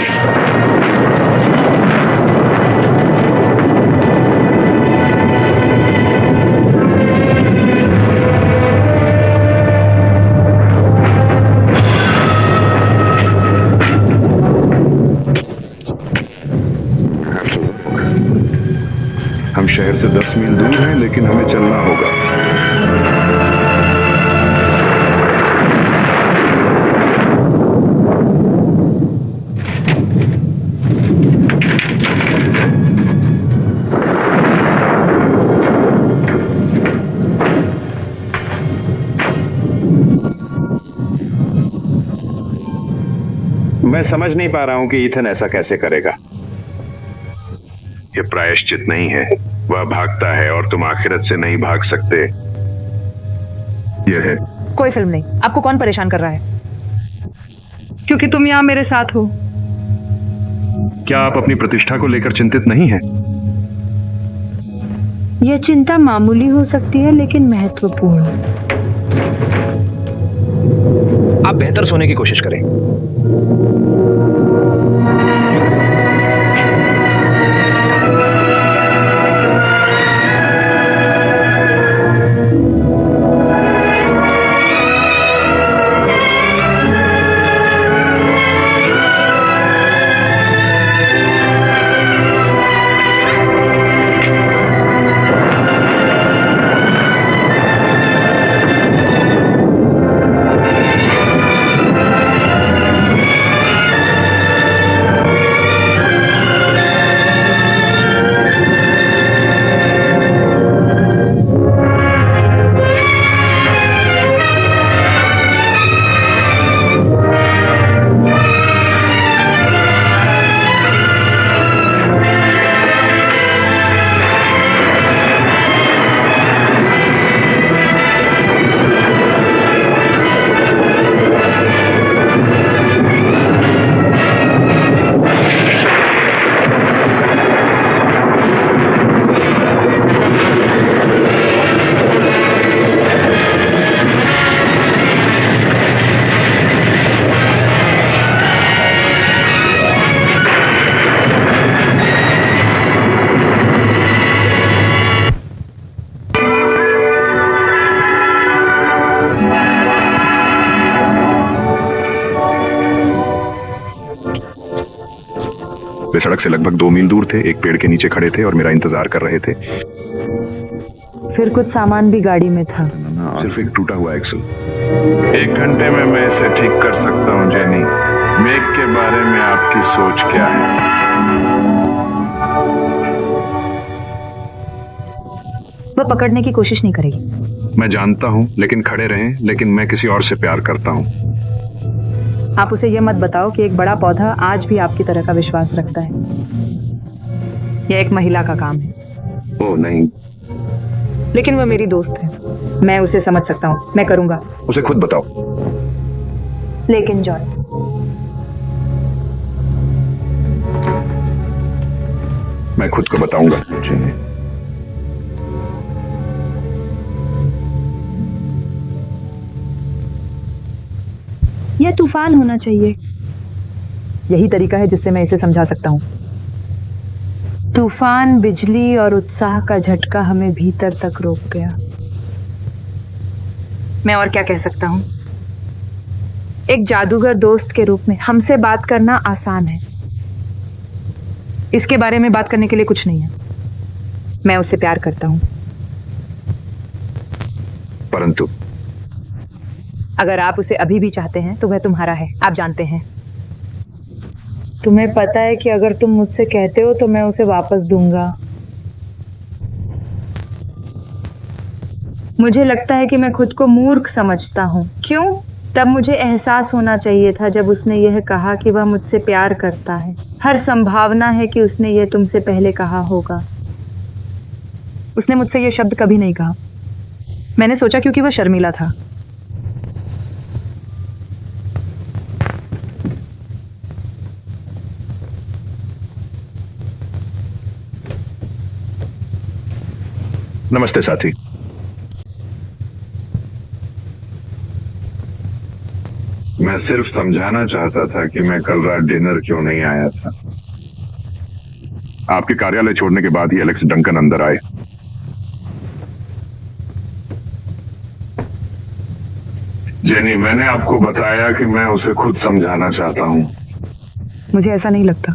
E: हम शहर से 10 मील दूर हैं, लेकिन हमें चलना होगा। मैं समझ नहीं पा रहा हूं कि ईथन ऐसा कैसे करेगा। ये प्रायश्चित नहीं है। वह भागता है और तुम आखिरत से नहीं भाग सकते। यह है।
C: कोई फिल्म नहीं। आपको कौन परेशान कर रहा है? क्योंकि तुम यहाँ मेरे साथ हो।
E: क्या आप अपनी प्रतिष्ठा को लेकर चिंतित नहीं हैं?
F: यह चिंता मामूली हो सकती है लेकिन महत्वपूर्ण।
B: आप बेहतर सोने की कोशिश करें।
E: वे सड़क से लगभग 2 मील दूर थे, एक पेड़ के नीचे खड़े थे और मेरा इंतजार कर रहे थे।
F: फिर कुछ सामान भी गाड़ी में था।
E: सिर्फ एक टूटा हुआ एक्सल। 1 घंटे में मैं इसे ठीक कर सकता हूँ जेनी। मेघ के बारे में आपकी सोच क्या है?
F: वह पकड़ने की कोशिश नहीं करेगी।
E: मैं जानता हूँ, लेकिन खड़े रहें। लेकिन मैं किसी और से प्यार करता हूँ।
F: आप उसे यह मत बताओ कि एक बड़ा पौधा आज भी आपकी तरह का विश्वास रखता है। यह एक महिला का काम है।
E: ओह नहीं।
F: लेकिन वह मेरी दोस्त है, मैं उसे समझ सकता हूँ। मैं करूंगा।
E: उसे खुद बताओ।
F: लेकिन जॉन,
E: मैं खुद को बताऊंगा।
F: यह तूफान होना चाहिए।
C: यही तरीका है जिससे मैं इसे समझा सकता हूँ।
F: तूफान, बिजली और उत्साह का झटका हमें भीतर तक रोक गया। मैं और क्या कह सकता हूँ? एक जादूगर दोस्त के रूप में हमसे बात करना आसान है। इसके बारे में बात करने के लिए कुछ नहीं है। मैं उससे प्यार करता हूँ।
E: परंतु
F: अगर आप उसे अभी भी चाहते हैं तो वह तुम्हारा है, आप जानते हैं।
C: तुम्हें पता है कि अगर तुम मुझसे कहते हो तो मैं उसे वापस दूंगा। मुझे लगता है कि मैं खुद को मूर्ख समझता हूँ। क्यों? तब मुझे एहसास होना चाहिए था जब उसने यह कहा कि वह मुझसे प्यार करता है। हर संभावना है कि उसने यह तुमसे पहले कहा होगा। उसने मुझसे यह शब्द कभी नहीं कहा। मैंने सोचा क्योंकि वह शर्मीला था।
A: नमस्ते साथी।
L: मैं सिर्फ समझाना चाहता था कि मैं कल रात डिनर क्यों नहीं आया था।
K: आपके कार्यालय छोड़ने के बाद ही एलेक्स डंकन अंदर आए।
L: जेनी, मैंने आपको बताया कि मैं उसे खुद समझाना चाहता हूँ।
C: मुझे ऐसा नहीं लगता।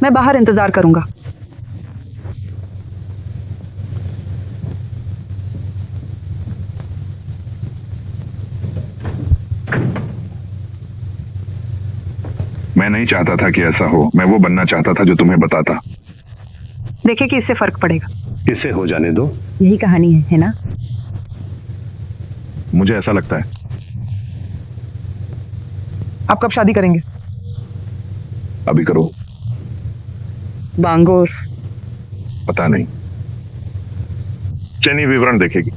C: मैं बाहर इंतजार करूंगा।
K: मैं नहीं चाहता था कि ऐसा हो। मैं वो बनना चाहता था जो तुम्हें बताता।
C: देखिए कि इससे फर्क पड़ेगा।
A: इसे हो जाने दो।
C: यही कहानी है ना?
K: मुझे ऐसा लगता है।
C: आप कब शादी करेंगे?
K: अभी करो।
C: बांगोर।
K: पता नहीं। जेनी विवरण देखेगी।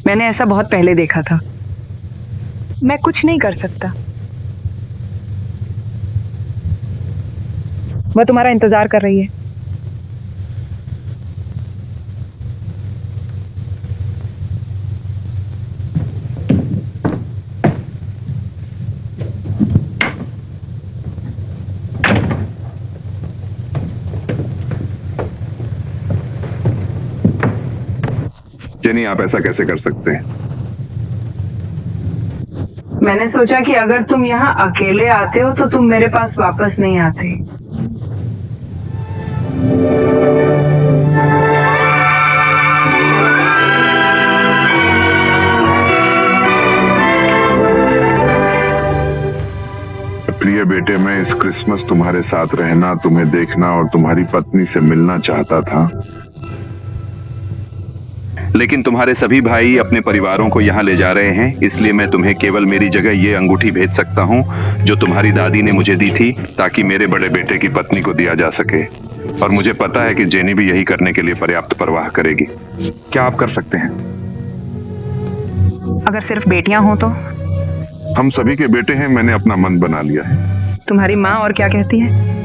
C: मैंने ऐसा बहुत पहले देखा था। मैं कुछ नहीं कर सकता। वह तुम्हारा इंतजार कर रही है।
K: जेनी, आप ऐसा कैसे कर सकते हैं?
C: मैंने सोचा कि अगर तुम यहाँ अकेले आते हो तो तुम मेरे पास वापस नहीं आते।
K: प्रिय बेटे, मैं इस क्रिसमस तुम्हारे साथ रहना, तुम्हें देखना और तुम्हारी पत्नी से मिलना चाहता था, लेकिन तुम्हारे सभी भाई अपने परिवारों को यहाँ ले जा रहे हैं। इसलिए मैं तुम्हें केवल मेरी जगह ये अंगूठी भेज सकता हूँ जो तुम्हारी दादी ने मुझे दी थी, ताकि मेरे बड़े बेटे की पत्नी को दिया जा सके। और मुझे पता है कि जेनी भी यही करने के लिए पर्याप्त परवाह करेगी। क्या आप कर सकते हैं?
C: अगर सिर्फ बेटियां हो तो?
K: हम सभी के बेटे हैं। मैंने अपना मन बना लिया है।
C: तुम्हारी माँ और क्या कहती है?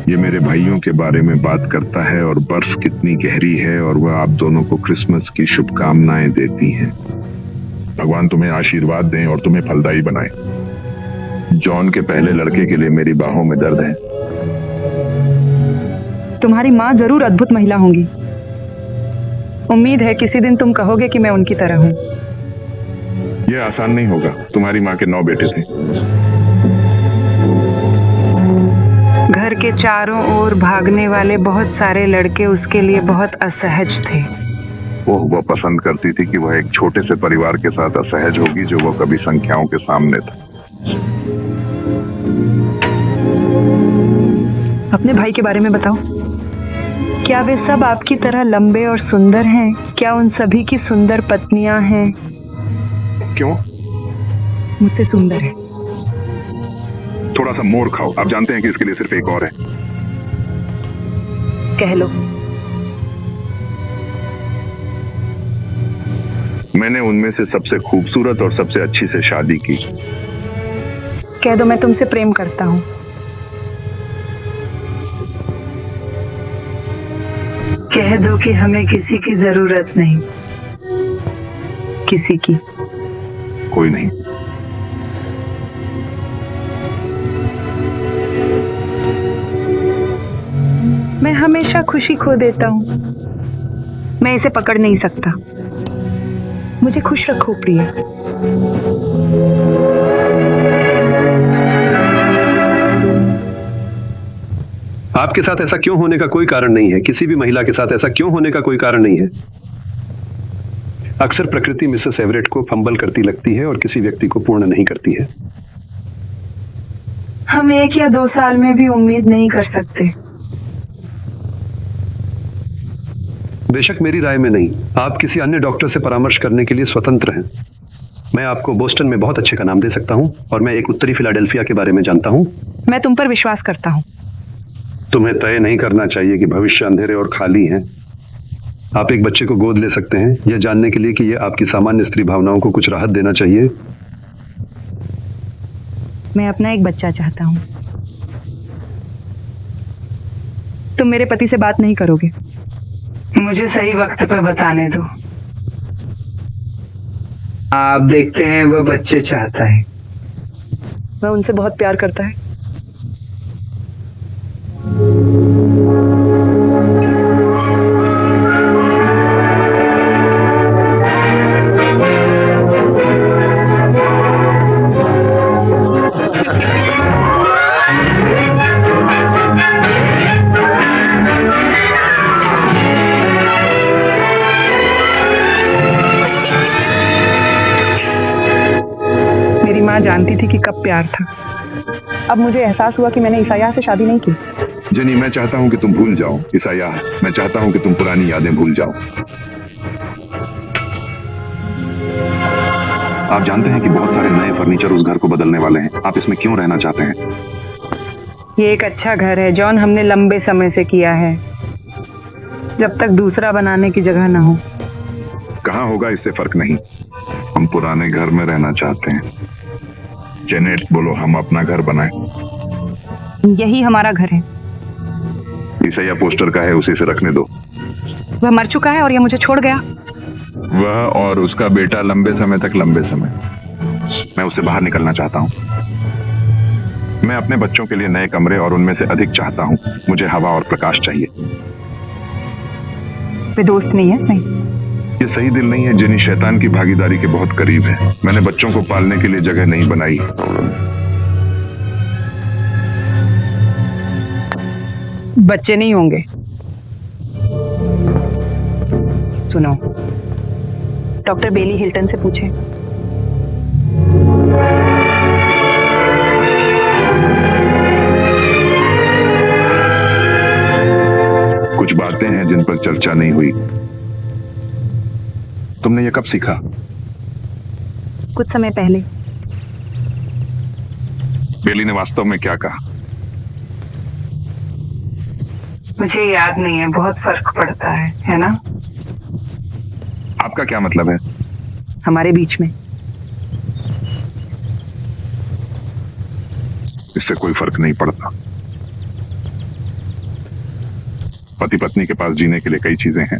K: ये मेरे भाइयों के बारे में बात करता है और बर्फ कितनी गहरी है, और वह आप दोनों को क्रिसमस की शुभकामनाएं देती हैं। भगवान तुम्हें आशीर्वाद दें और तुम्हें फलदायी बनाए। जॉन के पहले लड़के के लिए मेरी बाहों में दर्द है।
C: तुम्हारी माँ जरूर अद्भुत महिला होंगी। उम्मीद है किसी दिन तुम कहोगे कि मैं उनकी तरह हूँ।
K: यह आसान नहीं होगा। तुम्हारी माँ के 9 बेटे थे।
C: घर के चारों ओर भागने वाले बहुत सारे लड़के उसके लिए बहुत असहज थे।
K: वह पसंद करती थी कि वह एक छोटे से परिवार के साथ असहज होगी जो वह कभी संख्याओं के सामने था।
C: अपने भाई के बारे में बताओ। क्या वे सब आपकी तरह लंबे और सुंदर हैं? क्या उन सभी की सुंदर पत्नियां हैं?
K: क्यों?
C: मुझसे सुंदर है।
K: थोड़ा सा मोर खाओ। आप जानते हैं कि इसके लिए सिर्फ एक और है।
C: कह लो।
K: मैंने उनमें से सबसे खूबसूरत और सबसे अच्छी से शादी की।
C: कह दो मैं तुमसे प्रेम करता हूँ। कह दो कि हमें किसी की जरूरत नहीं। किसी की।
K: कोई नहीं।
C: मैं हमेशा खुशी खो देता हूँ। मैं इसे पकड़ नहीं सकता। मुझे खुश रखो प्रिय।
M: आपके साथ ऐसा क्यों होने का कोई कारण नहीं है, किसी भी महिला के साथ ऐसा क्यों होने का कोई कारण नहीं है। अक्सर प्रकृति मिसेस एवरेट को फंबल करती लगती है और किसी व्यक्ति को पूर्ण नहीं करती है।
C: हम 1 या 2 साल में भी उम्मीद नहीं कर सकते।
M: बेशक मेरी राय में नहीं, आप किसी अन्य डॉक्टर से परामर्श करने के लिए स्वतंत्र हैं। मैं आपको बोस्टन में बहुत अच्छे का नाम दे सकता हूं और मैं एक उत्तरी फिलाडेल्फिया के बारे में जानता हूं।
C: मैं तुम पर विश्वास करता हूं।
M: तुम्हें तय नहीं करना चाहिए कि भविष्य अंधेरे और खाली है। आप एक बच्चे को गोद ले सकते हैं यह जानने के लिए कि यह आपकी सामान्य स्त्री भावनाओं को कुछ राहत देना चाहिए।
C: मैं अपना एक बच्चा चाहता हूं। तुम मेरे पति से बात नहीं करोगे? मुझे सही वक्त पर बताने दो।
N: आप देखते हैं वह बच्चे चाहता है।
C: वह उनसे बहुत प्यार करता है। जानती थी कि कब प्यार था। अब मुझे एहसास हुआ कि मैंने ईसायाह से शादी नहीं की।
L: जेनी, मैं चाहता हूं कि तुम भूल जाओ। ईसायाह, मैं चाहता हूं कि तुम पुरानी यादें भूल जाओ। आप जानते हैं कि बहुत सारे नए फर्नीचर उस घर को बदलने वाले हैं। आप इसमें क्यों रहना चाहते हैं?
C: ये एक अच्छा घर है जॉन, हमने लंबे समय से किया है, जब तक दूसरा बनाने की जगह न हो।
L: कहाँ होगा इससे फर्क नहीं। हम पुराने घर में रहना चाहते हैं। जेनेट, बोलो हम अपना घर बनाएं।
C: यही हमारा घर है।
L: ईसाया पोस्टर का है, उसी से रखने दो।
C: वह मर चुका है और यह मुझे छोड़ गया।
L: वह और उसका बेटा लंबे समय तक मैं उससे बाहर निकलना चाहता हूँ। मैं अपने बच्चों के लिए नए कमरे और उनमें से अधिक चाहता हूँ। मुझे हवा और प्रकाश चाहिए।
C: वे दोस्त नहीं है? नहीं,
L: ये सही दिल नहीं है। जेनी शैतान की भागीदारी के बहुत करीब है। मैंने बच्चों को पालने के लिए जगह नहीं बनाई।
C: बच्चे नहीं होंगे। सुनो, डॉक्टर बेली हिल्टन से पूछे।
L: कुछ बातें हैं जिन पर चर्चा नहीं हुई। तुमने ये कब सीखा?
C: कुछ समय पहले।
L: बेली ने वास्तव में क्या कहा?
C: मुझे याद नहीं है। बहुत फर्क पड़ता है ना?
L: आपका क्या मतलब है?
C: हमारे बीच में
L: इससे कोई फर्क नहीं पड़ता। पति पत्नी के पास जीने के लिए कई चीजें हैं।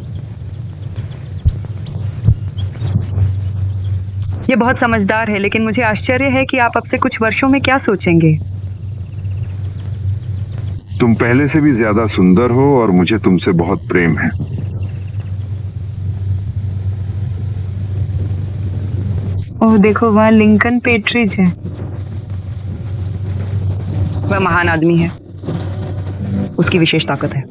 C: ये बहुत समझदार है, लेकिन मुझे आश्चर्य है कि आप अब से कुछ वर्षों में क्या सोचेंगे।
L: तुम पहले से भी ज्यादा सुंदर हो और मुझे तुमसे बहुत प्रेम है।
C: ओह देखो, वहाँ लिंकन पेट्रिज है। वह महान आदमी है। उसकी विशेष ताकत है।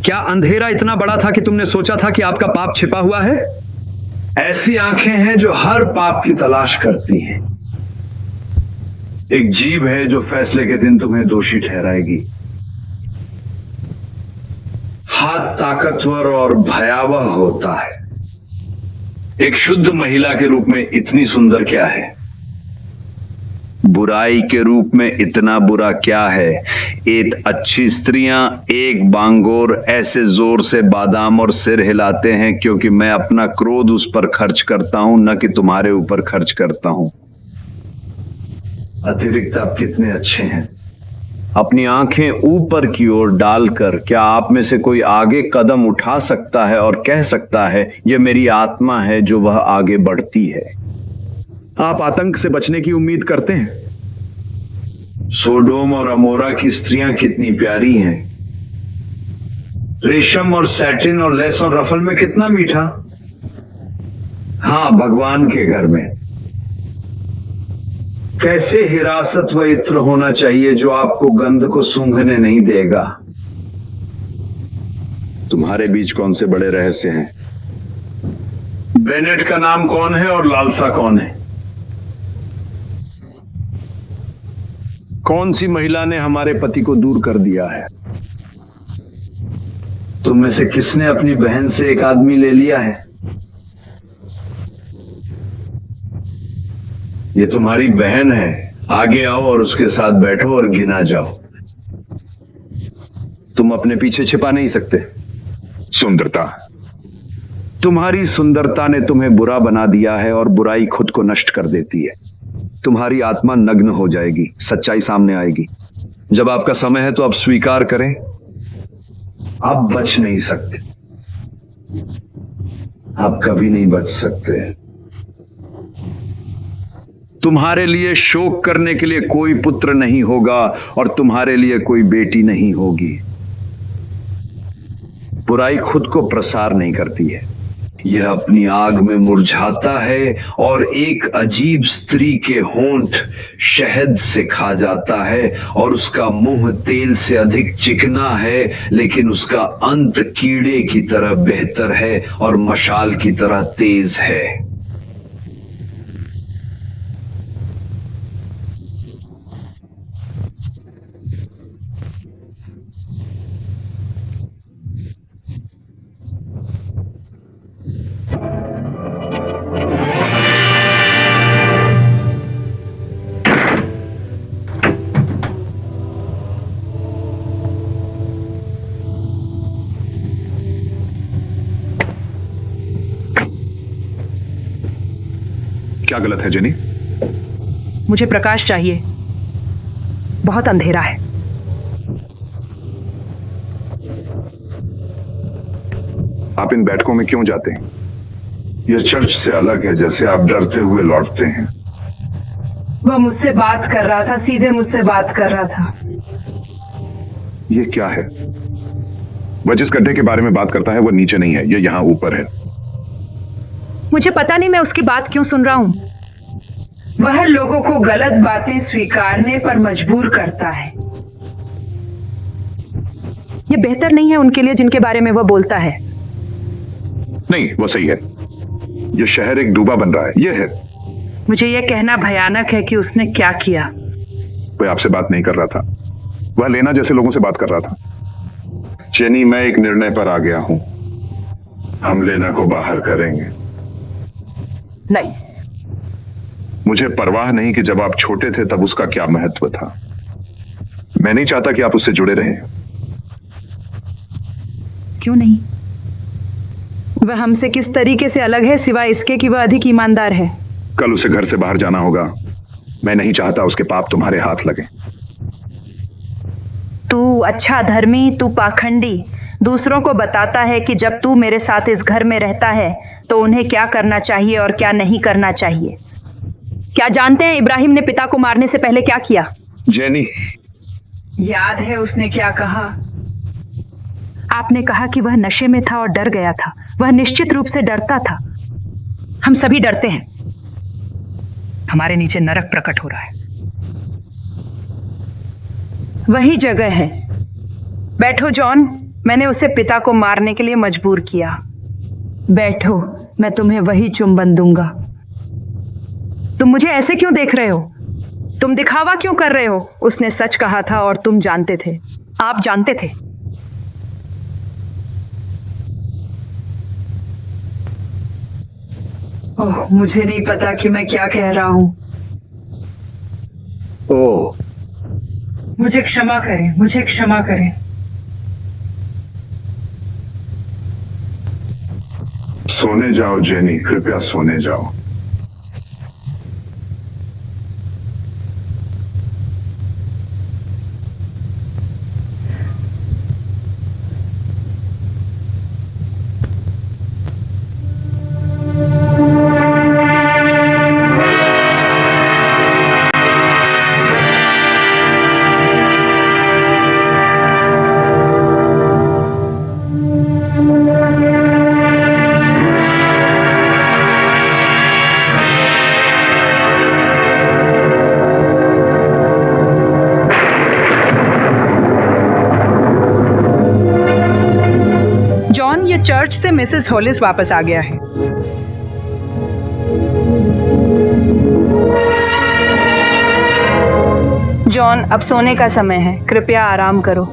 M: क्या अंधेरा इतना बड़ा था कि तुमने सोचा था कि आपका पाप छिपा हुआ है?
G: ऐसी आंखें हैं जो हर पाप की तलाश करती हैं। एक जीभ है जो फैसले के दिन तुम्हें दोषी ठहराएगी। हाथ ताकतवर और भयावह होता है। एक शुद्ध महिला के रूप में इतनी सुंदर क्या है?
E: बुराई के रूप में इतना बुरा क्या है? एक अच्छी स्त्रियां एक बांगोर ऐसे जोर से बादाम और सिर हिलाते हैं क्योंकि मैं अपना क्रोध उस पर खर्च करता हूं, न कि तुम्हारे ऊपर खर्च करता हूं।
G: अतिरिक्त आप कितने अच्छे हैं।
E: अपनी आंखें ऊपर की ओर डालकर क्या आप में से कोई आगे कदम उठा सकता है और कह सकता है यह मेरी आत्मा है जो वह आगे बढ़ती है?
M: आप आतंक से बचने की उम्मीद करते हैं?
G: सोडोम और अमोरा की स्त्रियां कितनी प्यारी हैं। रेशम और सैटिन और लेस और रफल में कितना मीठा। हाँ, भगवान के घर में कैसे हिरासत व इत्र होना चाहिए जो आपको गंध को सूंघने नहीं देगा।
E: तुम्हारे बीच कौन से बड़े रहस्य हैं?
G: बेनेट का नाम कौन है और लालसा कौन है?
M: कौन सी महिला ने हमारे पति को दूर कर दिया है?
G: तुम में से किसने अपनी बहन से एक आदमी ले लिया है? ये तुम्हारी बहन है। आगे आओ और उसके साथ बैठो और गिना जाओ।
M: तुम अपने पीछे छिपा नहीं सकते।
E: सुंदरता।
M: तुम्हारी सुंदरता ने तुम्हें बुरा बना दिया है और बुराई खुद को नष्ट कर देती है। तुम्हारी आत्मा नग्न हो जाएगी, सच्चाई सामने आएगी। जब आपका समय है तो आप स्वीकार करें।
G: आप बच नहीं सकते, आप कभी नहीं बच सकते।
M: तुम्हारे लिए शोक करने के लिए कोई पुत्र नहीं होगा और तुम्हारे लिए कोई बेटी नहीं होगी। बुराई खुद को प्रसार नहीं करती है,
G: यह अपनी आग में मुरझाता है और एक अजीब स्त्री के होंठ शहद से खा जाता है और उसका मुंह तेल से अधिक चिकना है, लेकिन उसका अंत कीड़े की तरह बेहतर है और मशाल की तरह तेज है।
K: क्या गलत है जेनी?
C: मुझे प्रकाश चाहिए, बहुत अंधेरा है।
K: आप इन बैठकों में क्यों जाते हैं?
G: यह चर्च से अलग है, जैसे आप डरते हुए लौटते हैं।
F: वह मुझसे बात कर रहा था, सीधे मुझसे बात कर रहा था।
K: ये क्या है? वह जिस गड्ढे के बारे में बात करता है वो नीचे नहीं है, ये यहां ऊपर है।
C: मुझे पता नहीं मैं उसकी बात क्यों सुन रहा हूं।
F: वह लोगों को गलत बातें स्वीकारने पर मजबूर करता है।
C: ये बेहतर नहीं है उनके लिए जिनके बारे में वह बोलता है।
K: नहीं, वो सही है। ये शहर एक डूबा बन रहा है, ये है।
C: मुझे यह कहना भयानक है कि उसने क्या किया।
K: वह आपसे बात नहीं कर रहा था, वह लेना जैसे लोगों से बात कर रहा था।
E: जेनी, मैं एक निर्णय पर आ गया हूं। हम लेना को बाहर करेंगे।
C: नहीं,
K: मुझे परवाह नहीं कि जब आप छोटे थे तब उसका क्या महत्व था। मैं नहीं चाहता कि आप उससे जुड़े रहें।
C: क्यों नहीं? वह हमसे किस तरीके से अलग है सिवाय इसके कि वह अधिक ईमानदार है।
K: कल उसे घर से बाहर जाना होगा। मैं नहीं चाहता उसके पाप तुम्हारे हाथ लगे।
C: तू अच्छा धर्मी, तू पाखंडी, दूसरों को बताता है कि जब तू मेरे साथ इस घर में रहता है तो उन्हें क्या करना चाहिए और क्या नहीं करना चाहिए। क्या जानते हैं इब्राहिम ने पिता को मारने से पहले क्या किया?
K: जेनी,
F: याद है उसने क्या कहा?
C: आपने कहा कि वह नशे में था और डर गया था। वह निश्चित रूप से डरता था। हम सभी डरते हैं। हमारे नीचे नरक प्रकट हो रहा है।
F: वही जगह है। बैठो जॉन, मैंने उसे पिता को मारने के लिए मजबूर किया। बैठो, मैं तुम्हें वही चुंबन दूंगा।
C: तुम मुझे ऐसे क्यों देख रहे हो? तुम दिखावा क्यों कर रहे हो? उसने सच कहा था और तुम जानते थे। आप जानते थे।
F: ओह, मुझे नहीं पता कि मैं क्या कह रहा हूं।
G: ओह,
F: मुझे क्षमा करें, मुझे क्षमा करें।
E: सोने जाओ जेनी, कृपया सोने जाओ।
C: चर्च से मिसेस हॉलिस वापस आ गया है। जॉन, अब सोने का समय है, कृपया आराम करो।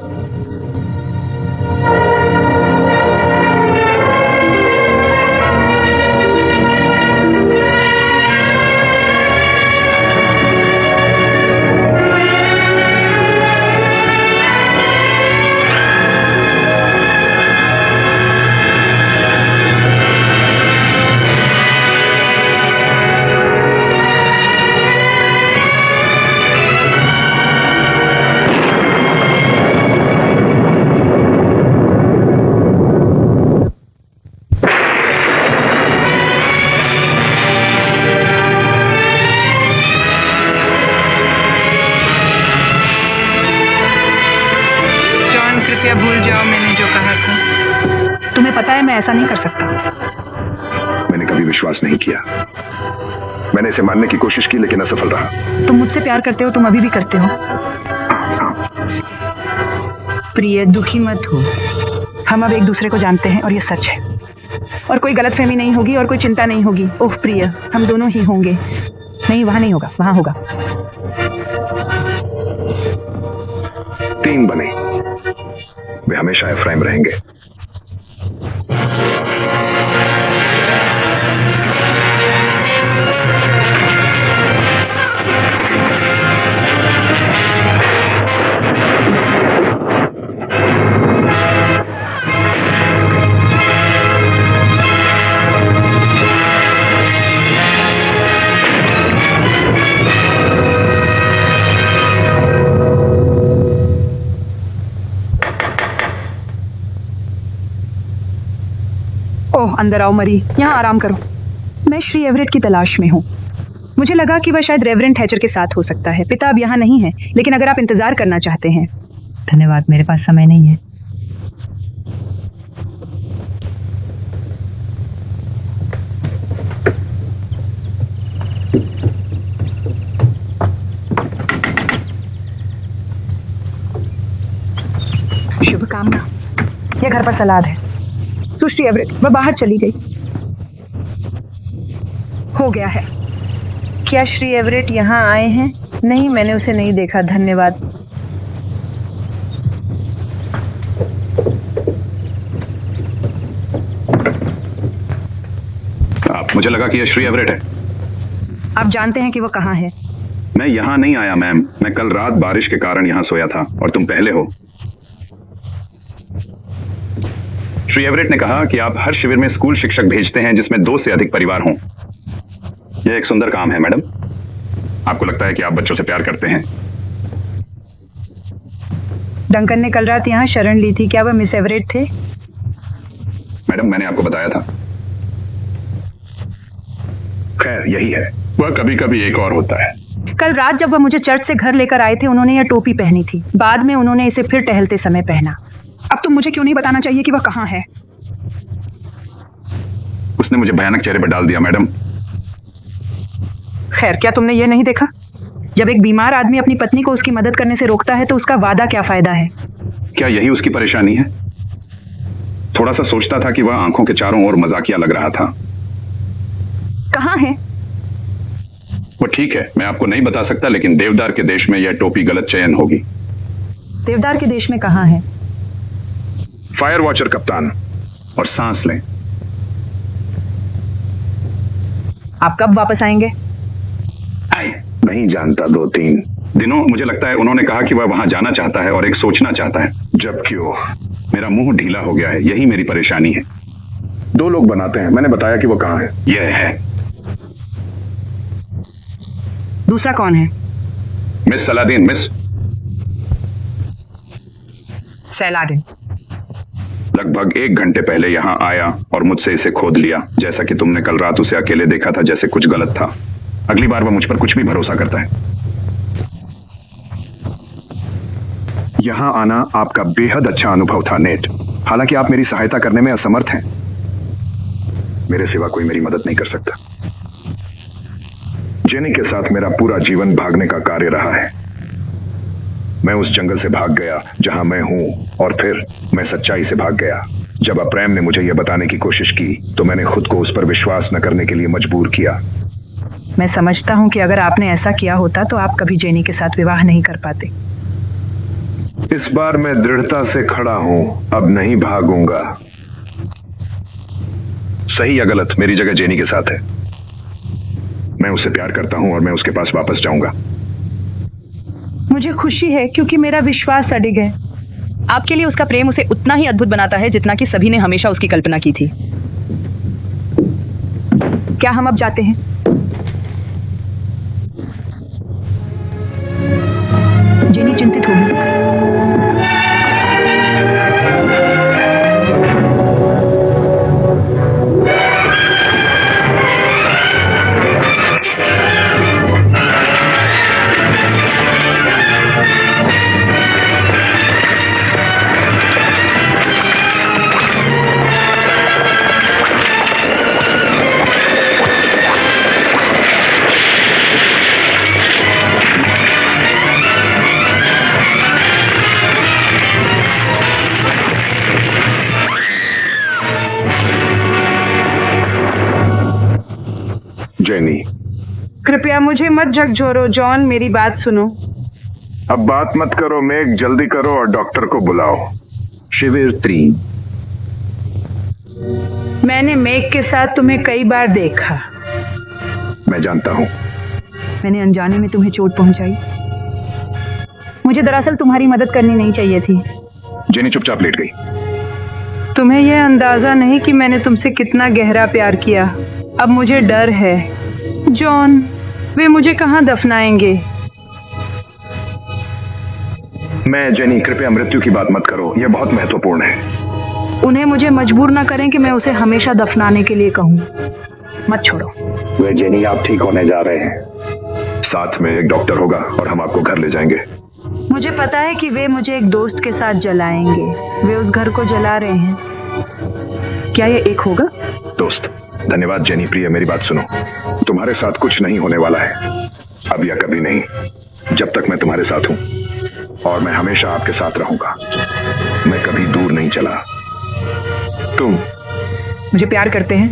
C: भूल जाओ मैंने जो कहा था। तुम्हें पता है मैं ऐसा नहीं कर सकता।
E: मैंने कभी विश्वास नहीं किया। मैंने इसे मानने की कोशिश की लेकिन असफल रहा।
C: तुम मुझसे प्यार करते हो, तुम अभी भी करते हो। प्रिय, दुखी मत हो। हम अब एक दूसरे को जानते हैं और ये सच है, और कोई गलतफहमी नहीं होगी और कोई चिंता नहीं होगी। ओह प्रिय, हम दोनों ही होंगे। नहीं, वहां नहीं होगा, वहां होगा।
E: 3 बने, वे हमेशा एफ्राइम रहेंगे।
C: ओह, अंदर आओ मरी, यहाँ आराम करो। मैं श्री एवरेट की तलाश में हूँ। मुझे लगा कि वह शायद रेवरेंड हैचर के साथ हो सकता है। पिता अब यहाँ नहीं है, लेकिन अगर आप इंतजार करना चाहते हैं।
D: धन्यवाद, मेरे पास समय नहीं है।
C: शुभकामना। यह घर पर सलाद है। सुश्री एवरेट, वह बाहर चली गई। हो गया है।
F: क्या श्री एवरेट यहाँ आए हैं? नहीं, मैंने उसे नहीं देखा। धन्यवाद।
E: मुझे लगा कि यह श्री एवरेट है।
C: आप जानते हैं कि वो कहाँ है?
E: मैं यहाँ नहीं आया मैम। मैं कल रात बारिश के कारण यहाँ सोया था और तुम पहले हो। श्री एवरेट ने कहा कि आप हर शिविर में स्कूल शिक्षक भेजते हैं जिसमें 2 से अधिक परिवार हों। यह एक सुंदर काम है मैडम। आपको लगता है कि आप बच्चों से प्यार करते हैं?
C: डंकन ने कल रात यहाँ शरण ली थी। क्या वह मिस एवरेट थे?
E: मैडम, मैंने आपको बताया था। खैर, यही है। वह कभी कभी एक और होता है।
C: कल रात जब वह मुझे चर्च से घर लेकर आए थे, उन्होंने यह टोपी पहनी थी। बाद में उन्होंने इसे फिर टहलते समय पहना। अब तुम मुझे क्यों नहीं बताना चाहिए कि वह कहाँ है?
E: उसने मुझे भयानक चेहरे पर डाल दिया मैडम।
C: खैर, क्या तुमने यह नहीं देखा? जब एक बीमार आदमी अपनी पत्नी को उसकी मदद करने से रोकता है तो उसका वादा क्या फायदा है?
E: क्या यही उसकी परेशानी है? थोड़ा सा सोचता था कि वह आंखों के चारों ओर मजाकिया लग रहा था।
C: कहाँ है
E: वो? ठीक है, मैं आपको नहीं बता सकता, लेकिन देवदार के देश में यह टोपी गलत चयन होगी।
C: देवदार के देश में कहाँ है?
E: फायर वॉचर कप्तान। और सांस लें।
C: आप कब वापस आएंगे?
E: नहीं जानता। 2-3 दिनों। मुझे लगता है उन्होंने कहा कि वह वहां जाना चाहता है और एक सोचना चाहता है। जब क्यों? मेरा मुंह ढीला हो गया है, यही मेरी परेशानी है। 2 लोग बनाते हैं। मैंने बताया कि वो कहाँ है। यह है।
C: दूसरा कौन है?
E: Miss Saladin. मिस
C: सलादीन
E: लगभग 1 घंटे पहले यहाँ आया और मुझसे इसे खोद लिया। जैसा कि तुमने कल रात उसे अकेले देखा था, जैसे कुछ गलत था। अगली बार वह मुझ पर कुछ भी भरोसा करता है। यहाँ आना आपका बेहद अच्छा अनुभव था नेट। हालांकि आप मेरी सहायता करने में असमर्थ हैं। मेरे सिवा कोई मेरी मदद नहीं कर सकता। जेनी के साथ मेरा पूरा जीवन भागने का कार्य रहा है। मैं उस जंगल से भाग गया जहां मैं हूं, और फिर मैं सच्चाई से भाग गया। जब अप्रेम ने मुझे यह बताने की कोशिश की तो मैंने खुद को उस पर विश्वास न करने के लिए मजबूर किया।
D: मैं समझता हूँ कि अगर आपने ऐसा किया होता तो आप कभी जेनी के साथ विवाह नहीं कर पाते।
E: इस बार मैं दृढ़ता से खड़ा हूं, अब नहीं भागूंगा। सही या गलत, मेरी जगह जेनी के साथ है। मैं उससे प्यार करता हूं और मैं उसके पास वापस जाऊंगा।
D: मुझे खुशी है क्योंकि मेरा विश्वास अडिग है।
C: आपके लिए उसका प्रेम उसे उतना ही अद्भुत बनाता है जितना कि सभी ने हमेशा उसकी कल्पना की थी।
D: क्या हम अब जाते हैं? जेनी चिंतित होगी।
E: जेनी,
F: कृपया मुझे मत झकझोरो। जॉन, मेरी बात सुनो।
E: अब बात मत करो मेघ, जल्दी करो और डॉक्टर को बुलाओ।
M: शिविर 3।
F: मैंने मेघ के साथ तुम्हें कई बार देखा।
E: मैं जानता हूं।
D: मैंने अनजाने में तुम्हें चोट पहुंचाई। मुझे दरअसल तुम्हारी मदद करनी नहीं चाहिए थी।
E: जेनी चुपचाप लेट गई।
F: तुम्हें यह अंदाजा नहीं कि मैंने तुमसे कितना गहरा प्यार किया। अब मुझे डर है। जॉन, वे मुझे कहां दफनाएंगे?
E: मैं जेनी, कृपया मृत्यु की बात मत करो, यह बहुत महत्वपूर्ण है।
D: उन्हें मुझे मजबूर ना करें कि मैं उसे हमेशा दफनाने के लिए कहूं। मत छोड़ो।
E: वे जेनी, आप ठीक होने जा रहे हैं। साथ में एक डॉक्टर होगा और हम आपको घर ले जाएंगे।
D: मुझे पता है कि वे मुझे एक दोस्त के साथ जलाएंगे। वे उस घर को जला रहे हैं। क्या ये एक होगा?
E: दोस्त, धन्यवाद जेनी। प्रिय, मेरी बात सुनो। तुम्हारे साथ कुछ नहीं होने वाला है, अब या कभी नहीं, जब तक मैं तुम्हारे साथ हूं। और मैं हमेशा आपके साथ रहूंगा। मैं कभी दूर नहीं चला। तुम
D: मुझे प्यार करते हैं?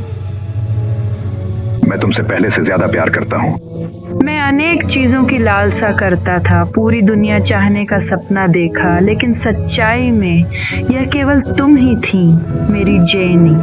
E: मैं तुमसे पहले से ज्यादा प्यार करता हूं।
F: मैं अनेक चीजों की लालसा करता था, पूरी दुनिया चाहने का सपना देखा, लेकिन सच्चाई में यह केवल तुम ही थी, मेरी जेनी।